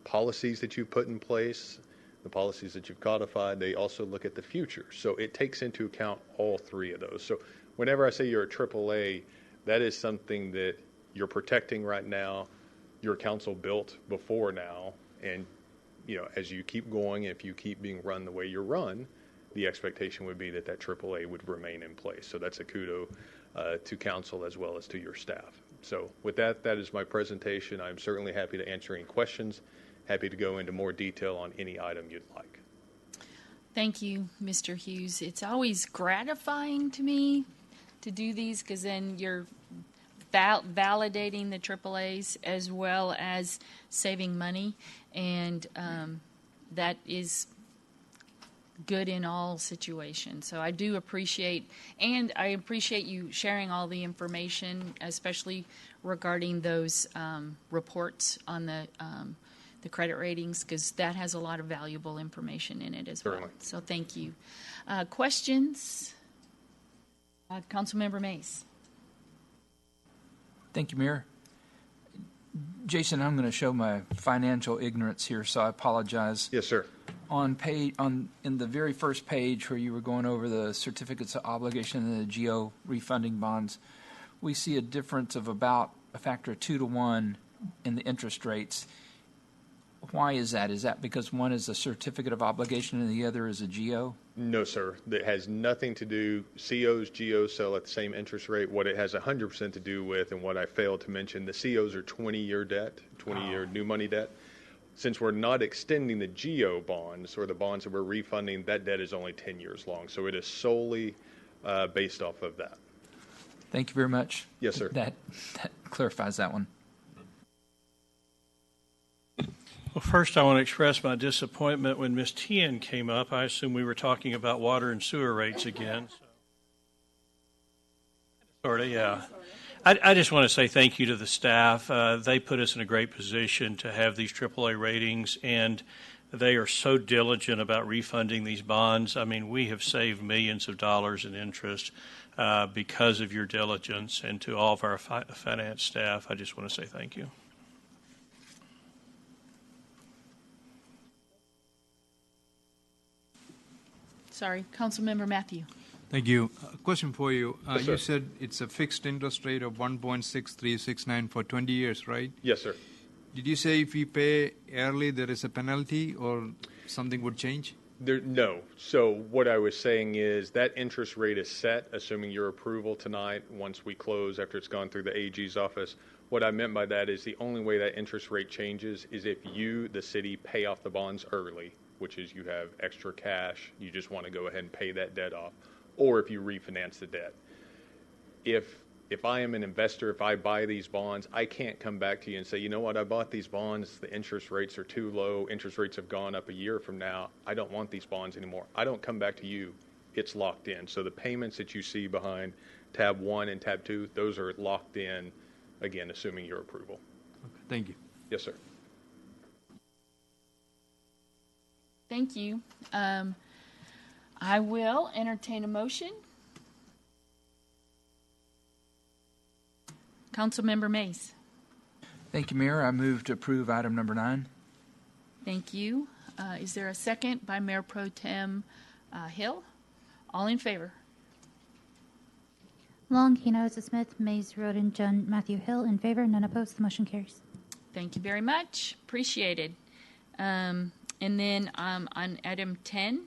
policies that you've put in place, the policies that you've codified. They also look at the future. So it takes into account all 3 of those. So whenever I say you're a AAA, that is something that you're protecting right now, your council built before now, and as you keep going, if you keep being run the way you're run, the expectation would be that that AAA would remain in place. So that's a kudo to council as well as to your staff. So with that, that is my presentation. I'm certainly happy to answer any questions, happy to go into more detail on any item you'd like. Thank you, Mr. Hughes. It's always gratifying to me to do these because then you're validating the AAAs as well as saving money, and that is good in all situations. So I do appreciate, and I appreciate you sharing all the information, especially regarding those reports on the credit ratings, because that has a lot of valuable information in it as well. So thank you. Questions? Councilmember Mace. Thank you, Mayor. Jason, I'm going to show my financial ignorance here, so I apologize. Yes, sir. In the very first page where you were going over the certificates of obligation and the GO refunding bonds, we see a difference of about a factor of 2 to 1 in the interest rates. Why is that? Is that because one is a certificate of obligation and the other is a GO? No, sir. That has nothing to do. COs, GOs sell at the same interest rate. What it has 100% to do with, and what I failed to mention, the COs are 20-year debt, 20-year new money debt. Since we're not extending the GO bonds or the bonds that we're refunding, that debt is only 10 years long. So it is solely based off of that. Thank you very much. Yes, sir. That clarifies that one. Well, first I want to express my disappointment when Ms. Tien came up. I assume we were talking about water and sewer rates again. Sort of, yeah. I just want to say thank you to the staff. They put us in a great position to have these AAA ratings, and they are so diligent about refunding these bonds. I mean, we have saved millions of dollars in interest because of your diligence, and to all of our finance staff, I just want to say thank you. Sorry, Councilmember Matthew. Thank you. A question for you. Yes, sir. You said it's a fixed interest rate of 1.6369 for 20 years, right? Yes, sir. Did you say if we pay early, there is a penalty or something would change? No. So what I was saying is that interest rate is set, assuming your approval tonight, once we close, after it's gone through the AG's office. What I meant by that is the only way that interest rate changes is if you, the city, pay off the bonds early, which is you have extra cash, you just want to go ahead and pay that debt off, or if you refinance the debt. If I am an investor, if I buy these bonds, I can't come back to you and say, you know what, I bought these bonds, the interest rates are too low, interest rates have gone up a year from now, I don't want these bonds anymore. I don't come back to you, it's locked in. So the payments that you see behind tab 1 and tab 2, those are locked in, again, assuming your approval. Okay, thank you. Yes, sir. Thank you. I will entertain a motion. Councilmember Mace. Thank you, Mayor. I move to approve item number 9. Thank you. Is there a second by Mayor Pro Tem Hill? All in favor? Long, Hinojosa Smith, Mays, Roden, John, Matthew Hill in favor, none opposed. The motion carries. Thank you very much. Appreciated. And then on item 10,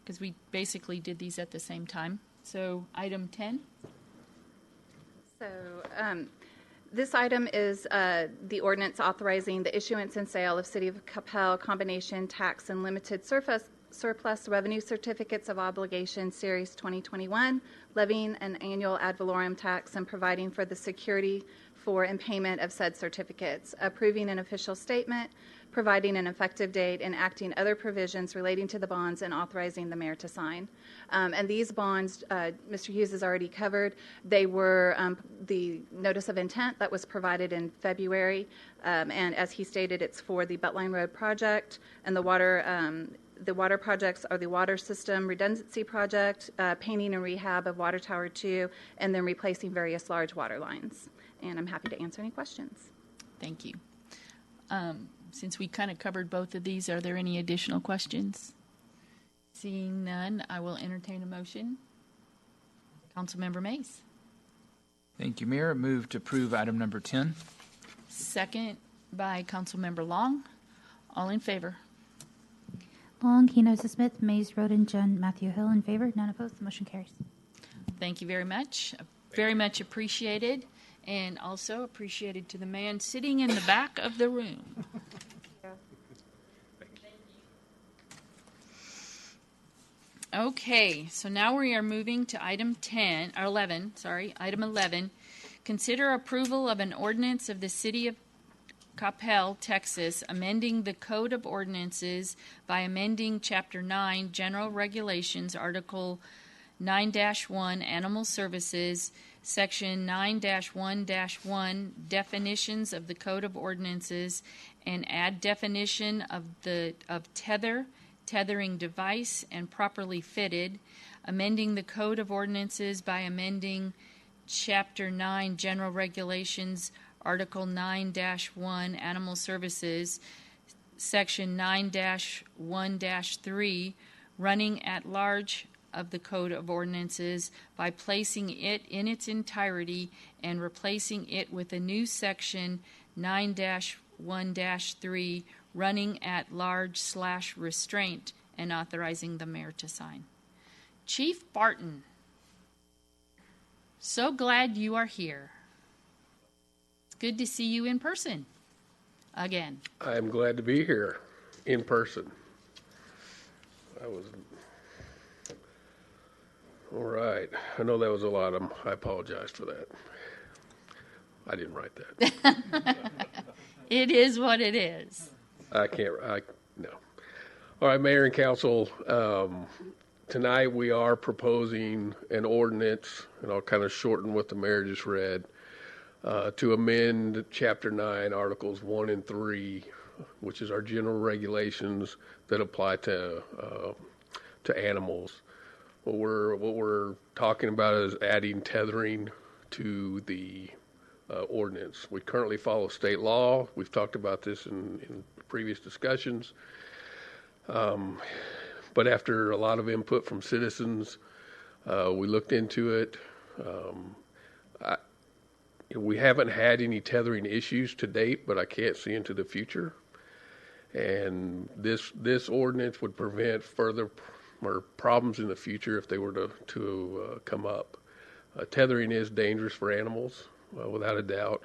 because we basically did these at the same time. So item 10. So this item is the ordinance authorizing the issuance and sale of City of Coppell combination tax and limited surplus revenue certificates of obligation series 2021, levying an annual ad valorem tax and providing for the security for and payment of said certificates, approving an official statement, providing an effective date, and acting other provisions relating to the bonds and authorizing the mayor to sign. And these bonds, Mr. Hughes has already covered. They were the notice of intent that was provided in February, and as he stated, it's for the Buttline Road project and the water projects are the water system redundancy project, painting and rehab of Water Tower 2, and then replacing various large water lines. And I'm happy to answer any questions. Thank you. Since we kind of covered both of these, are there any additional questions? Seeing none, I will entertain a motion. Councilmember Mace. Thank you, Mayor. I move to approve item number 10. Second by Councilmember Long. All in favor? Long, Kenosa Smith, Mays, Roden, Jund, Matthew Hill in favor, none opposed. The motion carries. Thank you very much. Very much appreciated, and also appreciated to the man sitting in the back of the room. Okay, so now we are moving to item 11. Consider approval of an ordinance of the City of Coppell, Texas, amending the Code of Ordinances by amending Chapter 9, General Regulations, Article 9-1, Animal Services, Section 9-1-1, Definitions of the Code of Ordinances, and add definition of tethering device, and properly fitted, amending the Code of Ordinances by amending Chapter 9, General Regulations, Article 9-1, Animal Services, Section 9-1-3, running at large of the Code of Ordinances by placing it in its entirety and replacing it with a new Section 9-1-3, running at large / restraint, and authorizing the mayor to sign. Chief Barton, so glad you are here. It's good to see you in person again. I'm glad to be here in person. All right. I know that was a lot. I apologize for that. I didn't write that. It is what it is. No. All right, Mayor and Council, tonight we are proposing an ordinance, and I'll kind of shorten what the mayor just read, to amend Chapter 9, Articles 1 and 3, which is our general regulations that apply to animals. What we're talking about is adding tethering to the ordinance. We currently follow state law. We've talked about this in previous discussions. But after a lot of input from citizens, we looked into it. We haven't had any tethering issues to date, but I can't see into the future. And this ordinance would prevent further problems in the future if they were to come up. Tethering is dangerous for animals, without a doubt,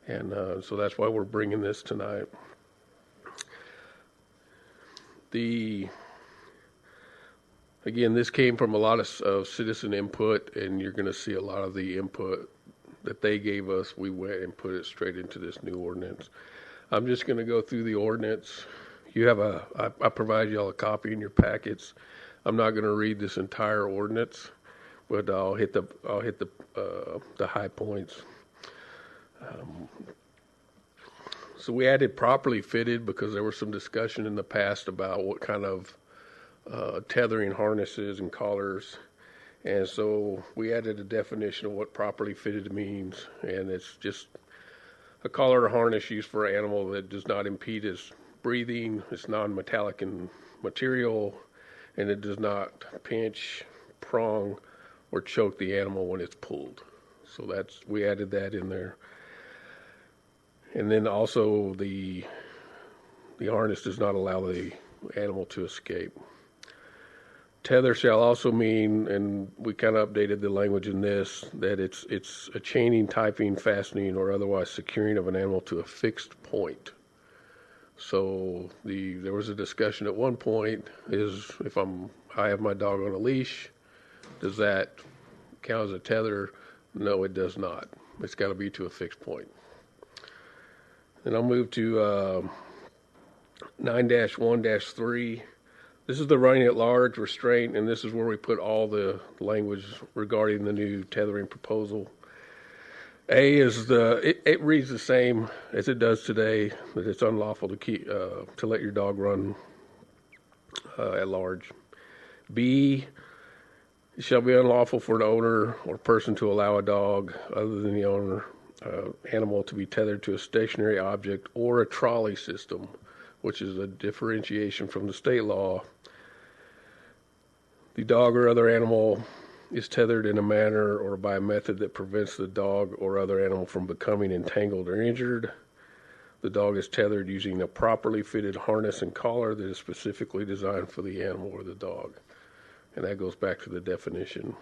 and so that's why we're bringing this tonight. Again, this came from a lot of citizen input, and you're going to see a lot of the input that they gave us. We went and put it straight into this new ordinance. I'm just going to go through the ordinance. You have I provided you all a copy in your packets. I'm not going to read this entire ordinance, but I'll hit the high points. So we added properly fitted because there was some discussion in the past about what kind of tethering harnesses and collars, and so we added a definition of what properly fitted means, and it's just a collar or harness used for an animal that does not impede its breathing, it's non-metallic in material, and it does not pinch, prong, or choke the animal when it's pulled. So we added that in there. And then also the harness does not allow the animal to escape. Tether shall also mean, and we kind of updated the language in this, that it's a chaining, typing, fastening, or otherwise securing of an animal to a fixed point. So there was a discussion at one point is if I have my dog on a leash, does that count as a tether? No, it does not. It's got to be to a fixed point. Then I'll move to 9-1-3. This is the running at large restraint, and this is where we put all the language regarding the new tethering proposal. A is it reads the same as it does today, that it's unlawful to let your dog run at large. B, it shall be unlawful for an owner or person to allow a dog other than the owner animal to be tethered to a stationary object or a trolley system, which is a differentiation from the state law. The dog or other animal is tethered in a manner or by a method that prevents the dog or other animal from becoming entangled or injured. the dog is tethered using a properly fitted harness and collar that is specifically designed for the animal or the dog. And that goes back to the definition.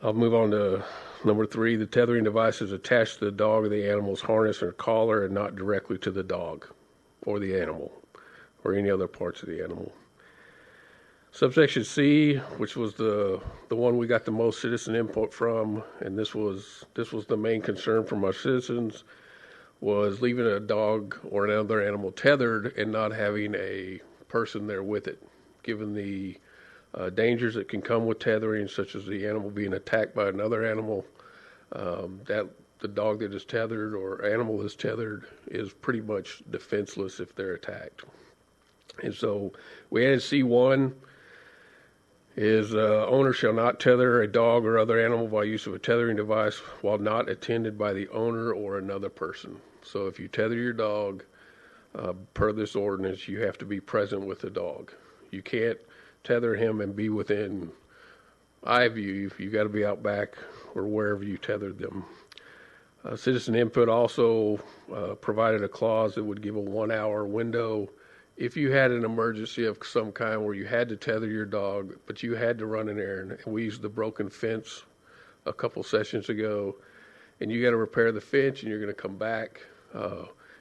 I'll move on to number 3. The tethering device is attached to the dog or the animal's harness or collar and not directly to the dog or the animal or any other parts of the animal. Subsection C, which was the one we got the most citizen input from, and this was the main concern from our citizens, was leaving a dog or another animal tethered and not having a person there with it, given the dangers that can come with tethering, such as the animal being attacked by another animal. That the dog that is tethered or animal is tethered is pretty much defenseless if they're attacked. And so we added C1. Is owner shall not tether a dog or other animal by use of a tethering device while not attended by the owner or another person. So if you tether your dog, per this ordinance, you have to be present with the dog. You can't tether him and be within eye view. You got to be out back or wherever you tethered them. Citizen input also provided a clause that would give a 1-hour window if you had an emergency of some kind where you had to tether your dog, but you had to run an errand, and we used the broken fence a couple sessions ago, and you got to repair the fence and you're going to come back,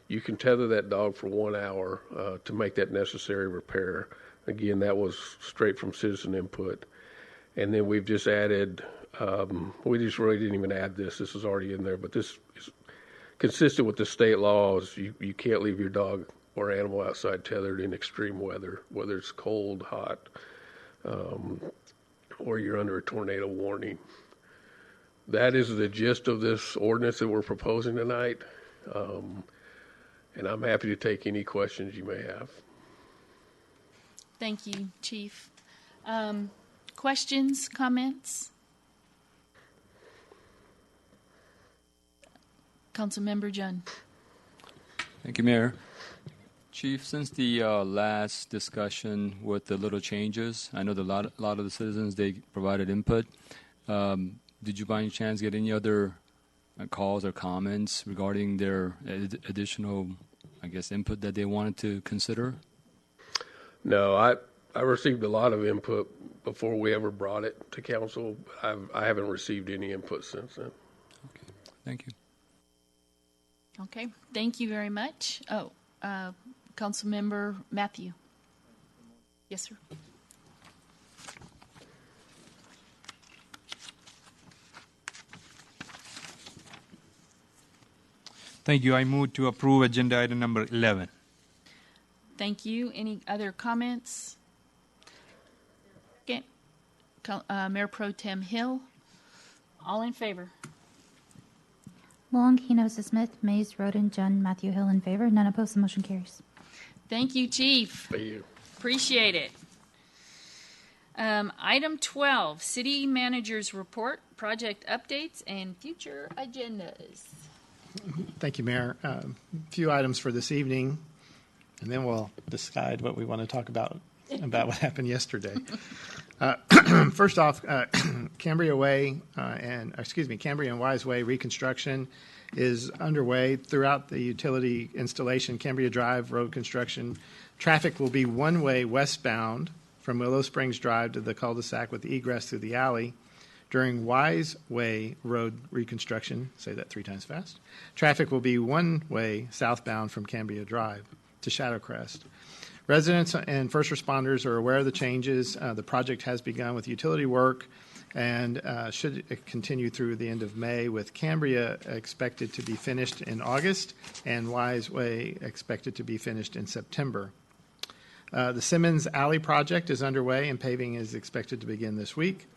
you can tether that dog for 1 hour to make that necessary repair. Again, that was straight from citizen input. And then we've just added, we just really didn't even add this. This is already in there, but this is consistent with the state laws. You can't leave your dog or animal outside tethered in extreme weather, whether it's cold, hot, or you're under a tornado warning. That is the gist of this ordinance that we're proposing tonight. And I'm happy to take any questions you may have. Thank you, Chief. Questions, comments? Councilmember Jun. Thank you, Mayor. Chief, since the last discussion with the little changes, I know that a lot of the citizens, they provided input. Did you by any chance get any other calls or comments regarding their additional, I guess, input that they wanted to consider? No, I received a lot of input before we ever brought it to council. I haven't received any input since then. Okay, thank you. Okay, thank you very much. Oh, Councilmember Matthew. Yes, sir. Thank you. I move to approve agenda item number 11. Thank you. Any other comments? Okay. Mayor Pro Tem Hill. All in favor? Long, Hinosa Smith, Mays, Roden, Jun, Matthew Hill in favor. None opposed. The motion carries. Thank you, Chief. Thank you. Appreciate it. Item 12, City Manager's Report, Project Updates, and Future Agendas. Thank you, Mayor. A few items for this evening, and then we'll decide what we want to talk about what happened yesterday. First off, Cambria and Wise Way reconstruction is underway throughout the utility installation. Cambria Drive road construction. Traffic will be one-way westbound from Willow Springs Drive to the cul-de-sac with egress through the alley. During Wise Way road reconstruction, say that 3 times fast, traffic will be one-way southbound from Cambria Drive to Shadowcrest. Residents and first responders are aware of the changes. The project has begun with utility work and should continue through the end of May, with Cambria expected to be finished in August and Wise Way expected to be finished in September. The Simmons Alley project is underway and paving is expected to begin this week.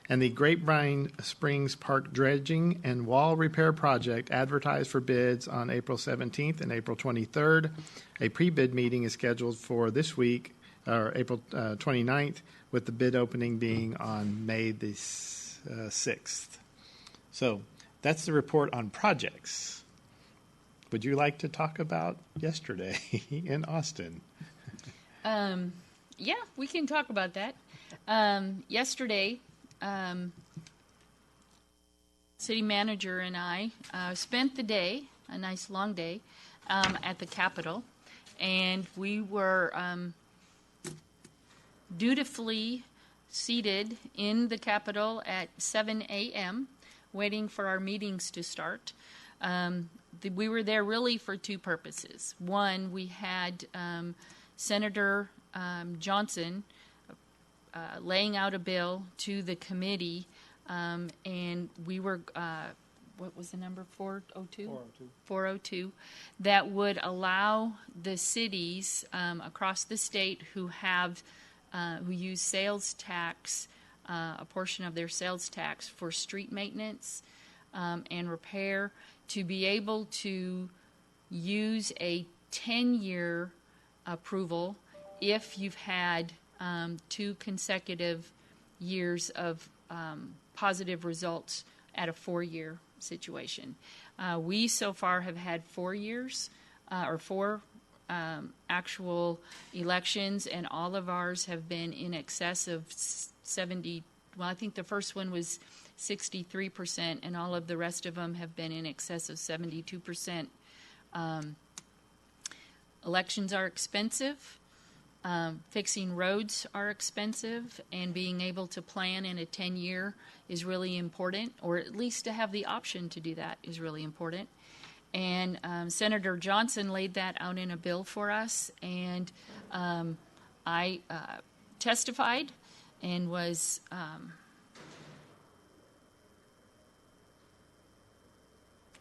And the Grapevine Springs Park dredging and wall repair project advertised for bids on April 17th and April 23rd. A pre-bid meeting is scheduled for this week, or April 29th, with the bid opening being on May the 6th. So that's the report on projects. Would you like to talk about yesterday in Austin? Yeah, we can talk about that. Yesterday, city manager and I spent the day a nice long day at the Capitol, and we were dutifully seated in the Capitol at 7 a.m., waiting for our meetings to start. We were there really for two purposes. One, we had Senator Johnson laying out a bill to the committee, and we were, what was the number, 402? 402. 402, that would allow the cities across the state who use sales tax, a portion of their sales tax for street maintenance and repair, to be able to use a 10-year approval if you've had 2 consecutive years of positive results at a 4-year situation. We so far have had 4 years or 4 actual elections, and all of ours have been in excess of 70. Well, I think the first one was 63%, and all of the rest of them have been in excess of 72%. Elections are expensive. Fixing roads are expensive, and being able to plan in a 10-year is really important, or at least to have the option to do that is really important. And Senator Johnson laid that out in a bill for us, and I testified and was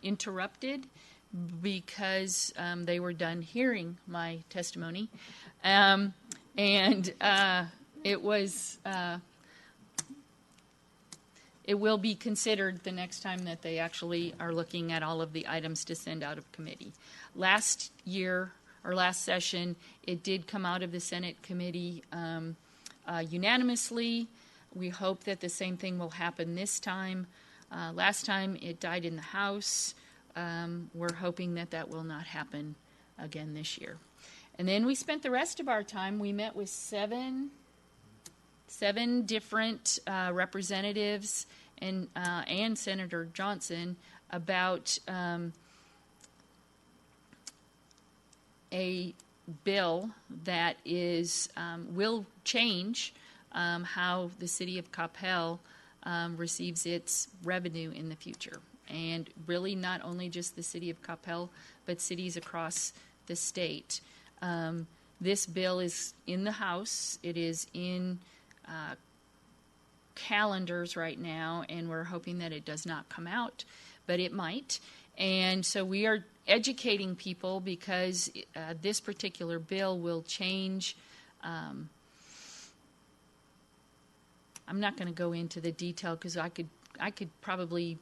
interrupted because they were done hearing my testimony. And it was, it will be considered the next time that they actually are looking at all of the items to send out of committee. Last year, or last session, it did come out of the Senate committee unanimously. We hope that the same thing will happen this time. Last time it died in the House. We're hoping that that will not happen again this year. And then we spent the rest of our time, we met with seven different representatives and Senator Johnson about a bill that is will change how the city of Coppell receives its revenue in the future. And really not only just the city of Coppell, but cities across the state. This bill is in the House. It is in calendars right now, and we're hoping that it does not come out, but it might. And so we are educating people because this particular bill will change. I'm not going to go into the detail because I could probably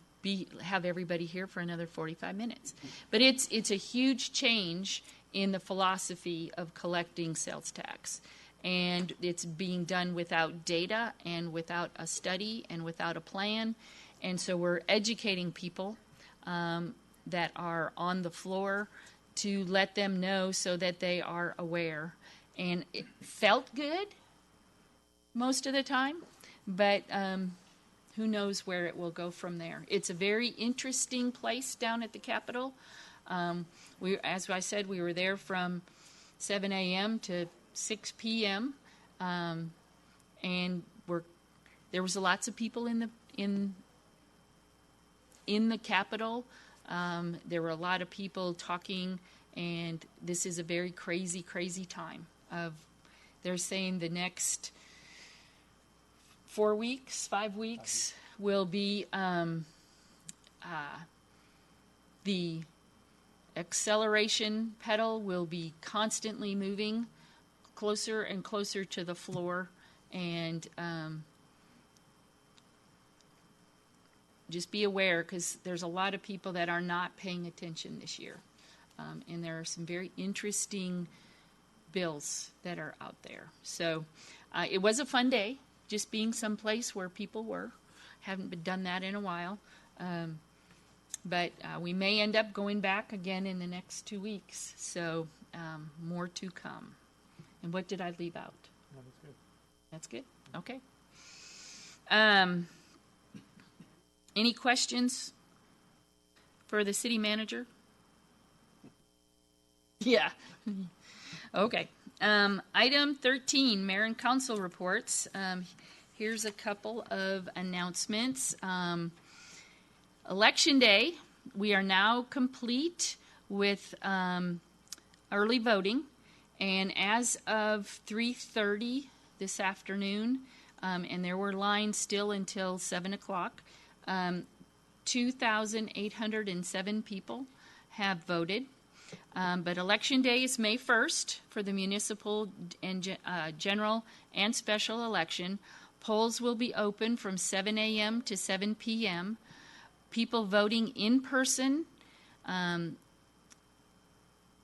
have everybody here for another 45 minutes. But it's a huge change in the philosophy of collecting sales tax. And it's being done without data and without a study and without a plan. And so we're educating people that are on the floor to let them know so that they are aware. And it felt good most of the time, but who knows where it will go from there. It's a very interesting place down at the Capitol. As I said, we were there from 7 a.m. to 6 p.m. And there was lots of people in the Capitol. There were a lot of people talking, and this is a very crazy, crazy time. They're saying the next 4 weeks, 5 weeks will be the acceleration pedal will be constantly moving closer and closer to the floor, and just be aware because there's a lot of people that are not paying attention this year, and there are some very interesting bills that are out there. So it was a fun day, just being someplace where people were. Haven't done that in a while. But we may end up going back again in the next 2 weeks. So more to come. And what did I leave out? No, that's good. That's good? Okay. Any questions for the city manager? Yeah. Okay. Item 13, Mayor and Council reports. Here's a couple of announcements. Election Day, we are now complete with early voting, and as of 3:30 this afternoon, and there were lines still until 7 o'clock, 2,807 people have voted. But Election Day is May 1st for the municipal and general and special election. Polls will be open from 7 a.m. to 7 p.m. People voting in person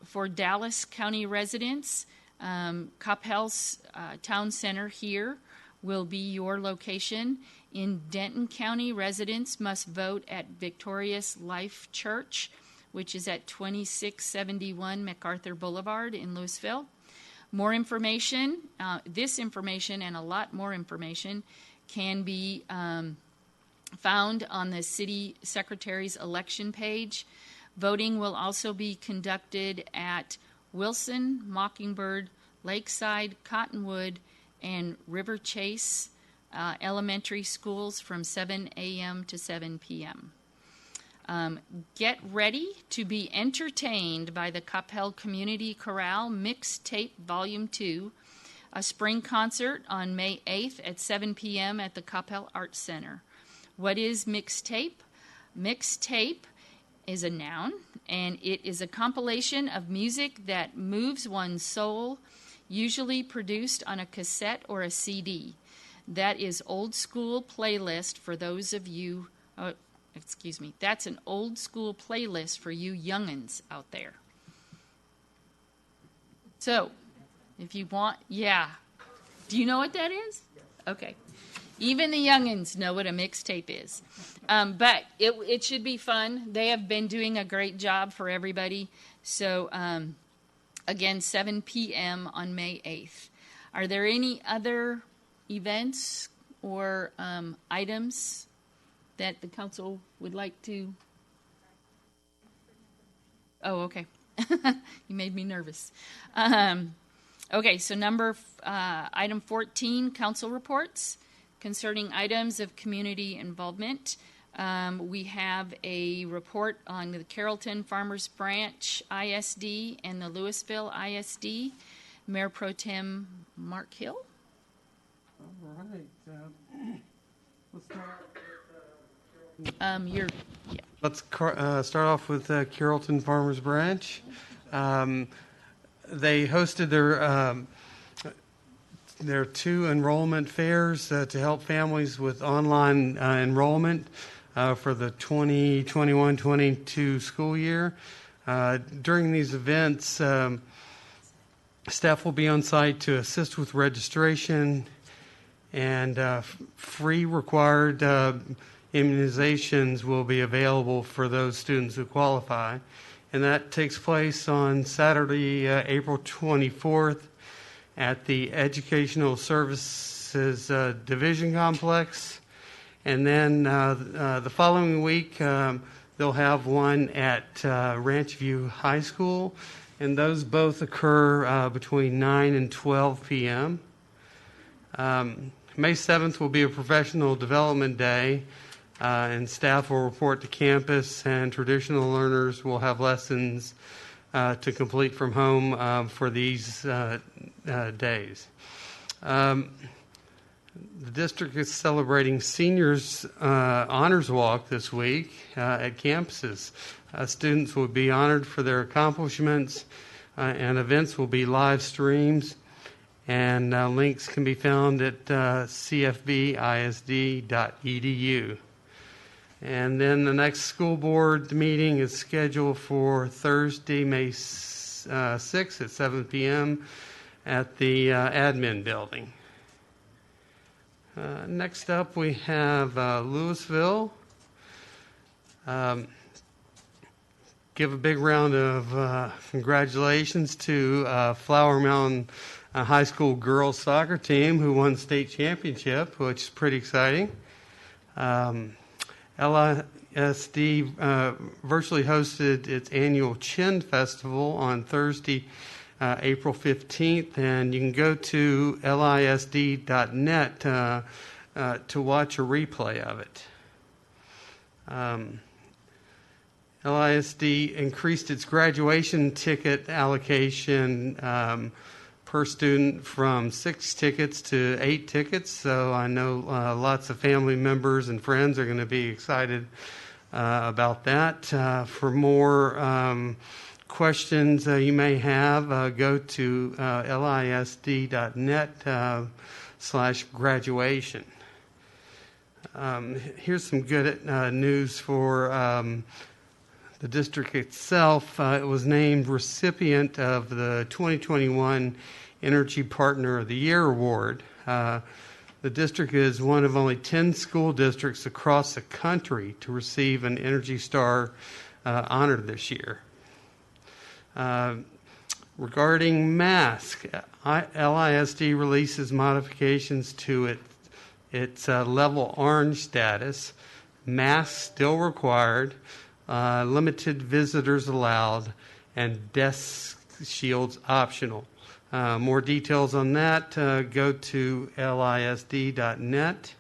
for Dallas County residents, Coppell's Town Center here will be your location. In Denton County, residents must vote at Victorious Life Church, which is at 2671 MacArthur Boulevard in Louisville. More information, this information and a lot more information can be found on the City Secretary's election page. Voting will also be conducted at Wilson, Mockingbird, Lakeside, Cottonwood, and River Chase elementary schools from 7 a.m. to 7 p.m. Get ready to be entertained by the Coppell Community Chorale Mixtape Volume 2, a spring concert on May 8th at 7 p.m. at the Coppell Arts Center. What is mixtape? Mixtape is a noun, and it is a compilation of music that moves one's soul, usually produced on a cassette or a CD. That is old school playlist for those of you, that's an old school playlist for you young'uns out there. So, if you want, do you know what that is? Okay. Even the young'uns know what a mixtape is. But it should be fun. They have been doing a great job for everybody. So, again, 7 p.m. on May 8th. Are there any other events or items that the council would like to? Oh, okay. You made me nervous. Okay, so item 14, council reports. Concerning items of community involvement, we have a report on the Carrollton Farmers Branch ISD and the Louisville ISD. Mayor Pro Tem Mark Hill. All right. Let's start Let's start off with Carrollton Farmers Branch. They hosted their two enrollment fairs to help families with online enrollment for the 2021-22 school year. During these events, staff will be on site to assist with registration, and free required immunizations will be available for those students who qualify. And that takes place on Saturday, April 24th at the Educational Services Division Complex. And then the following week, they'll have one at Ranch View High School, and those both occur between 9 and 12 p.m. May 7th will be a professional development day, and staff will report to campus, and traditional learners will have lessons to complete from home for these days. The district is celebrating Seniors Honors Walk this week at campuses. Students will be honored for their accomplishments, and events will be live streams, and links can be found at cfbisd.edu. And then the next school board meeting is scheduled for Thursday, May 6th at 7 p.m. at the admin building. Next up, we have Louisville. Give a big round of congratulations to Flower Mountain High School girls soccer team who won state championship, which is pretty exciting. LISD virtually hosted its annual Chin Festival on Thursday, April 15th, and you can go to lisd.net to watch a replay of it. LISD increased its graduation ticket allocation per student from 6 tickets to 8 tickets. So I know lots of family members and friends are going to be excited about that. For more questions you may have, go to lisd.net/graduation. Here's some good news for the district itself. It was named recipient of the 2021 Energy Partner of the Year Award. The district is one of only 10 school districts across the country to receive an Energy Star honor this year. Regarding masks, LISD releases modifications to its level orange status. Masks still required. Limited visitors allowed, and desk shields optional. More details on that, go to lisd.net.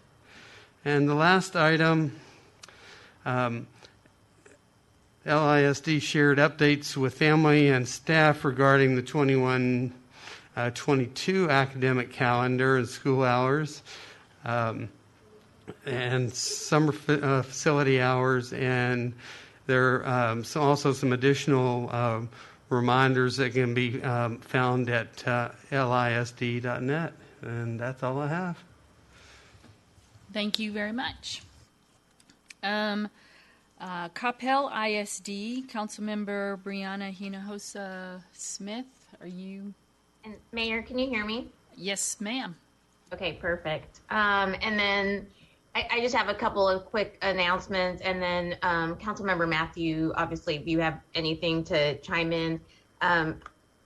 And the last item, LISD shared updates with family and staff regarding the 21-22 academic calendar and school hours, and summer facility hours, and there are also some additional reminders that can be found at lisd.net. And that's all I have. Thank you very much. Coppell ISD, Councilmember Brianna Hinojosa Smith, are you? And Mayor, can you hear me? Yes, ma'am. Okay, perfect. And then I just have a couple of quick announcements, and then Councilmember Matthew, obviously, if you have anything to chime in.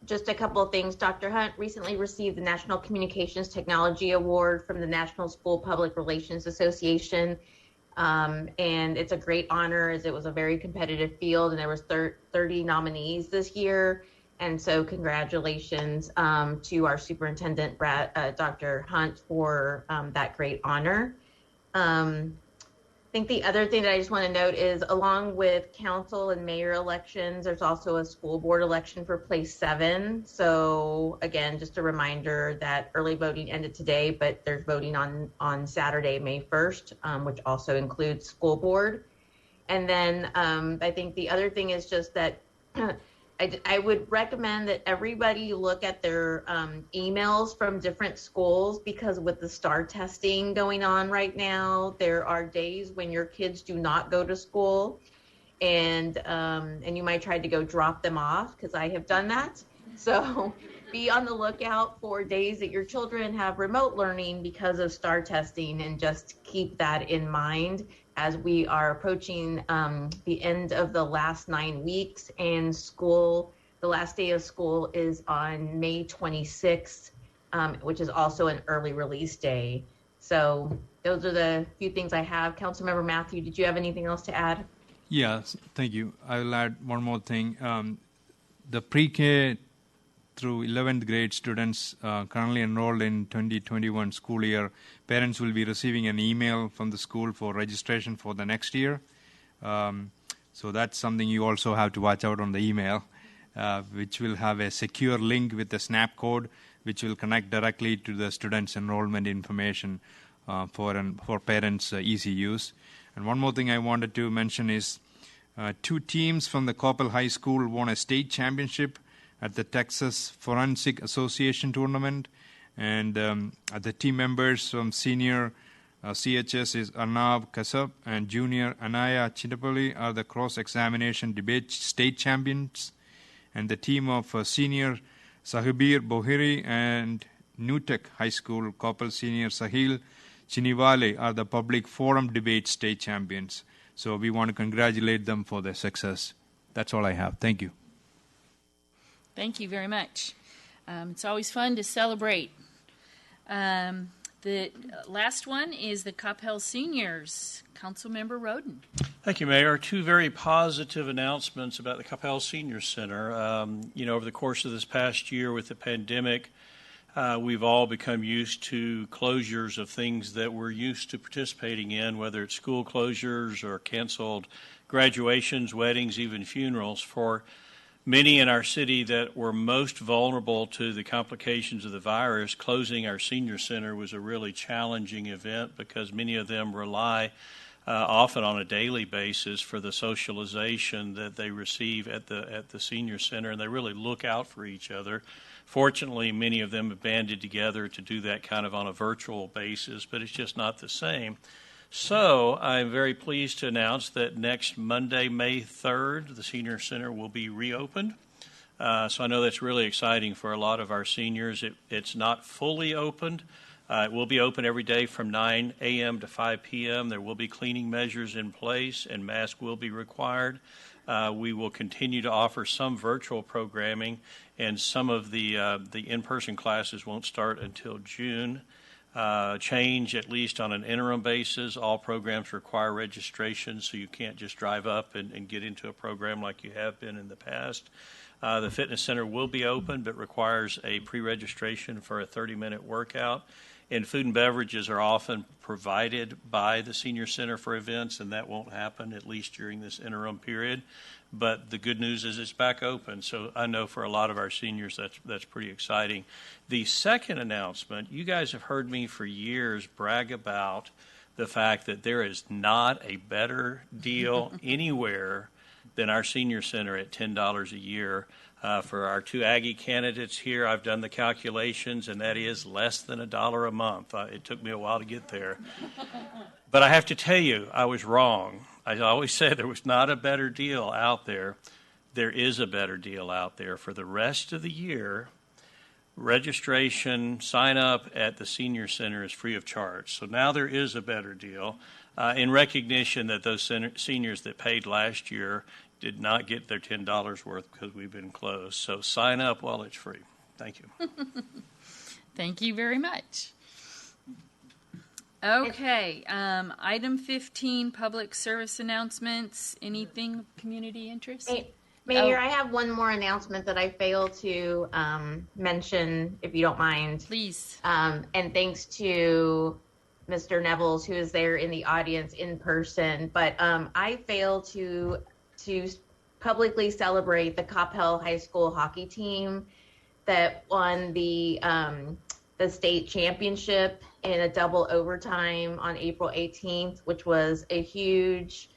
Just a couple of things. Dr. Hunt recently received the National Communications Technology Award from the National School Public Relations Association, and it's a great honor as it was a very competitive field, and there was 30 nominees this year. And so congratulations to our superintendent, Dr. Hunt, for that great honor. I think the other thing that I just want to note is, along with council and mayor elections, there's also a school board election for place 7. So again, just a reminder that early voting ended today, but there's voting on Saturday, May 1st, which also includes school board. And then I think the other thing is just that I would recommend that everybody look at their emails from different schools, because with the STAR testing going on right now, there are days when your kids do not go to school, and you might try to go drop them off, because I have done that. So be on the lookout for days that your children have remote learning because of STAR testing, and just keep that in mind as we are approaching the end of the last 9 weeks, and the last day of school is on May 26th, which is also an early release day. So those are the few things I have. Councilmember Matthew, did you have anything else to add? Yes, thank you. I will add one more thing. The pre-K through 11th grade students currently enrolled in 2021 school year, parents will be receiving an email from the school for registration for the next year. So that's something you also have to watch out on the email, which will have a secure link with a snap code, which will connect directly to the students' enrollment information for parents' easy use. And one more thing I wanted to mention is 2 teams from the Coppell High School won a state championship at the Texas Forensic Association tournament, and the team members from senior CHS is Arnav Kasab and junior Anaya Chitapalli are the cross-examination debate state champions, and the team of senior Sahibir Bohiri and Newtek High School Coppell senior Sahil Chiniwale are the public forum debate state champions. So we want to congratulate them for their success. That's all I have. Thank you. Thank you very much. It's always fun to celebrate. The last one is the Coppell Seniors. Councilmember Roden. Thank you, Mayor. Two very positive announcements about the Coppell Senior Center. Over the course of this past year with the pandemic, we've all become used to closures of things that we're used to participating in, whether it's school closures or canceled graduations, weddings, even funerals. For many in our city that were most vulnerable to the complications of the virus, closing our senior center was a really challenging event because many of them rely often on a daily basis for the socialization that they receive at the senior center, and they really look out for each other. Fortunately, many of them have banded together to do that kind of on a virtual basis, but it's just not the same. So I'm very pleased to announce that next Monday, May 3rd, the Senior Center will be reopened. So I know that's really exciting for a lot of our seniors. It's not fully opened. It will be open every day from 9 a.m. to 5 p.m. There will be cleaning measures in place, and masks will be required. We will continue to offer some virtual programming, and some of the in-person classes won't start until June. Change, at least on an interim basis. All programs require registration, so you can't just drive up and get into a program like you have been in the past. The fitness center will be open, but requires a pre-registration for a 30-minute workout. And food and beverages are often provided by the senior center for events, and that won't happen, at least during this interim period. But the good news is it's back open, so I know for a lot of our seniors that's pretty exciting. The second announcement, you guys have heard me for years brag about the fact that there is not a better deal anywhere than our senior center at $10 a year. For our two Aggie candidates here, I've done the calculations, and that is less than $1 a month. It took me a while to get there. But I have to tell you, I was wrong. I always said there was not a better deal out there. There is a better deal out there. For the rest of the year, registration, sign up at the Senior Center is free of charge. So now there is a better deal in recognition that those seniors that paid last year did not get their $10 worth because we've been closed. So sign up while it's free. Thank you. Thank you very much. Okay, item 15, public service announcements. Anything community interest? Mayor, I have one more announcement that I failed to mention, if you don't mind. Please. And thanks to Mr. Nevels, who is there in the audience in person. But I failed to publicly celebrate the Coppell High School hockey team that won the state championship in a double overtime on April 18th, which was a huge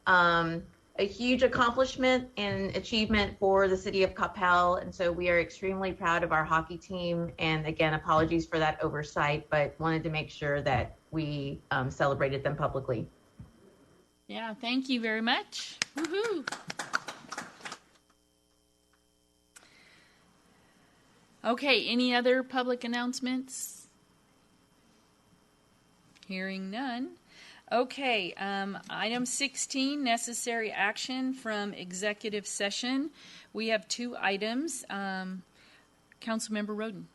accomplishment and achievement for the city of Coppell. And so we are extremely proud of our hockey team. And again, apologies for that oversight, but wanted to make sure that we celebrated them publicly. Yeah, thank you very much. Woohoo! Okay, any other public announcements? Hearing none. Okay, item 16, necessary action from executive session. We have two items. Councilmember Roden.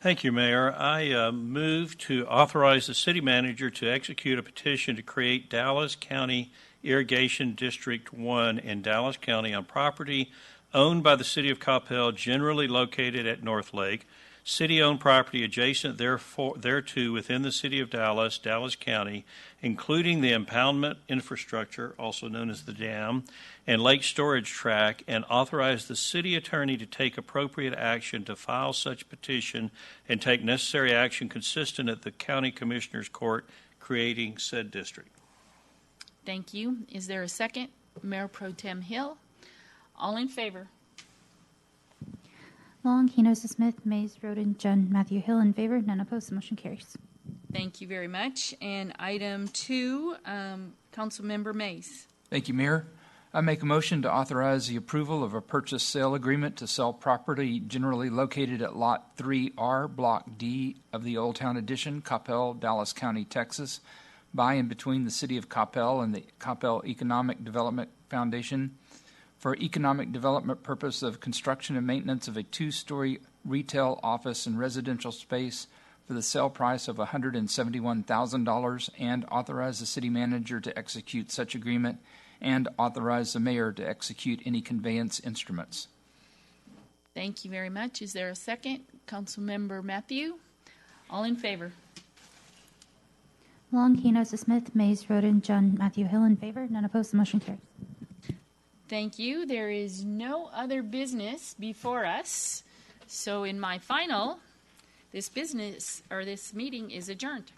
Thank you, Mayor. I move to authorize the city manager to execute a petition to create Dallas County Irrigation District 1 in Dallas County on property owned by the city of Coppell, generally located at North Lake, city-owned property adjacent thereto within the city of Dallas, Dallas County, including the impoundment infrastructure, also known as the dam, and lake storage tract, and authorize the city attorney to take appropriate action to file such petition and take necessary action consistent at the county commissioner's court creating said district. Thank you. Is there a second? Mayor Pro Tem Hill. All in favor? Long, Hinojosa Smith, Mays, Roden, Junn, Matthew Hill in favor, none opposed. The motion carries. Thank you very much. And item 2, Councilmember Mays. Thank you, Mayor. I make a motion to authorize the approval of a purchase sale agreement to sell property generally located at Lot 3R, Block D of the Old Town Addition, Coppell, Dallas County, Texas, by and between the City of Coppell and the Coppell Economic Development Foundation for economic development purpose of construction and maintenance of a 2-story retail, office, and residential space for the sale price of $171,000 and authorize the city manager to execute such agreement and authorize the mayor to execute any conveyance instruments. Thank you very much. Is there a second? Councilmember Matthew? All in favor? Long, Hinojosa Smith, Mays, Roden, John, Matthew Hill in favor. None opposed. The motion carries. Thank you. There is no other business before us. So in my final, this meeting is adjourned.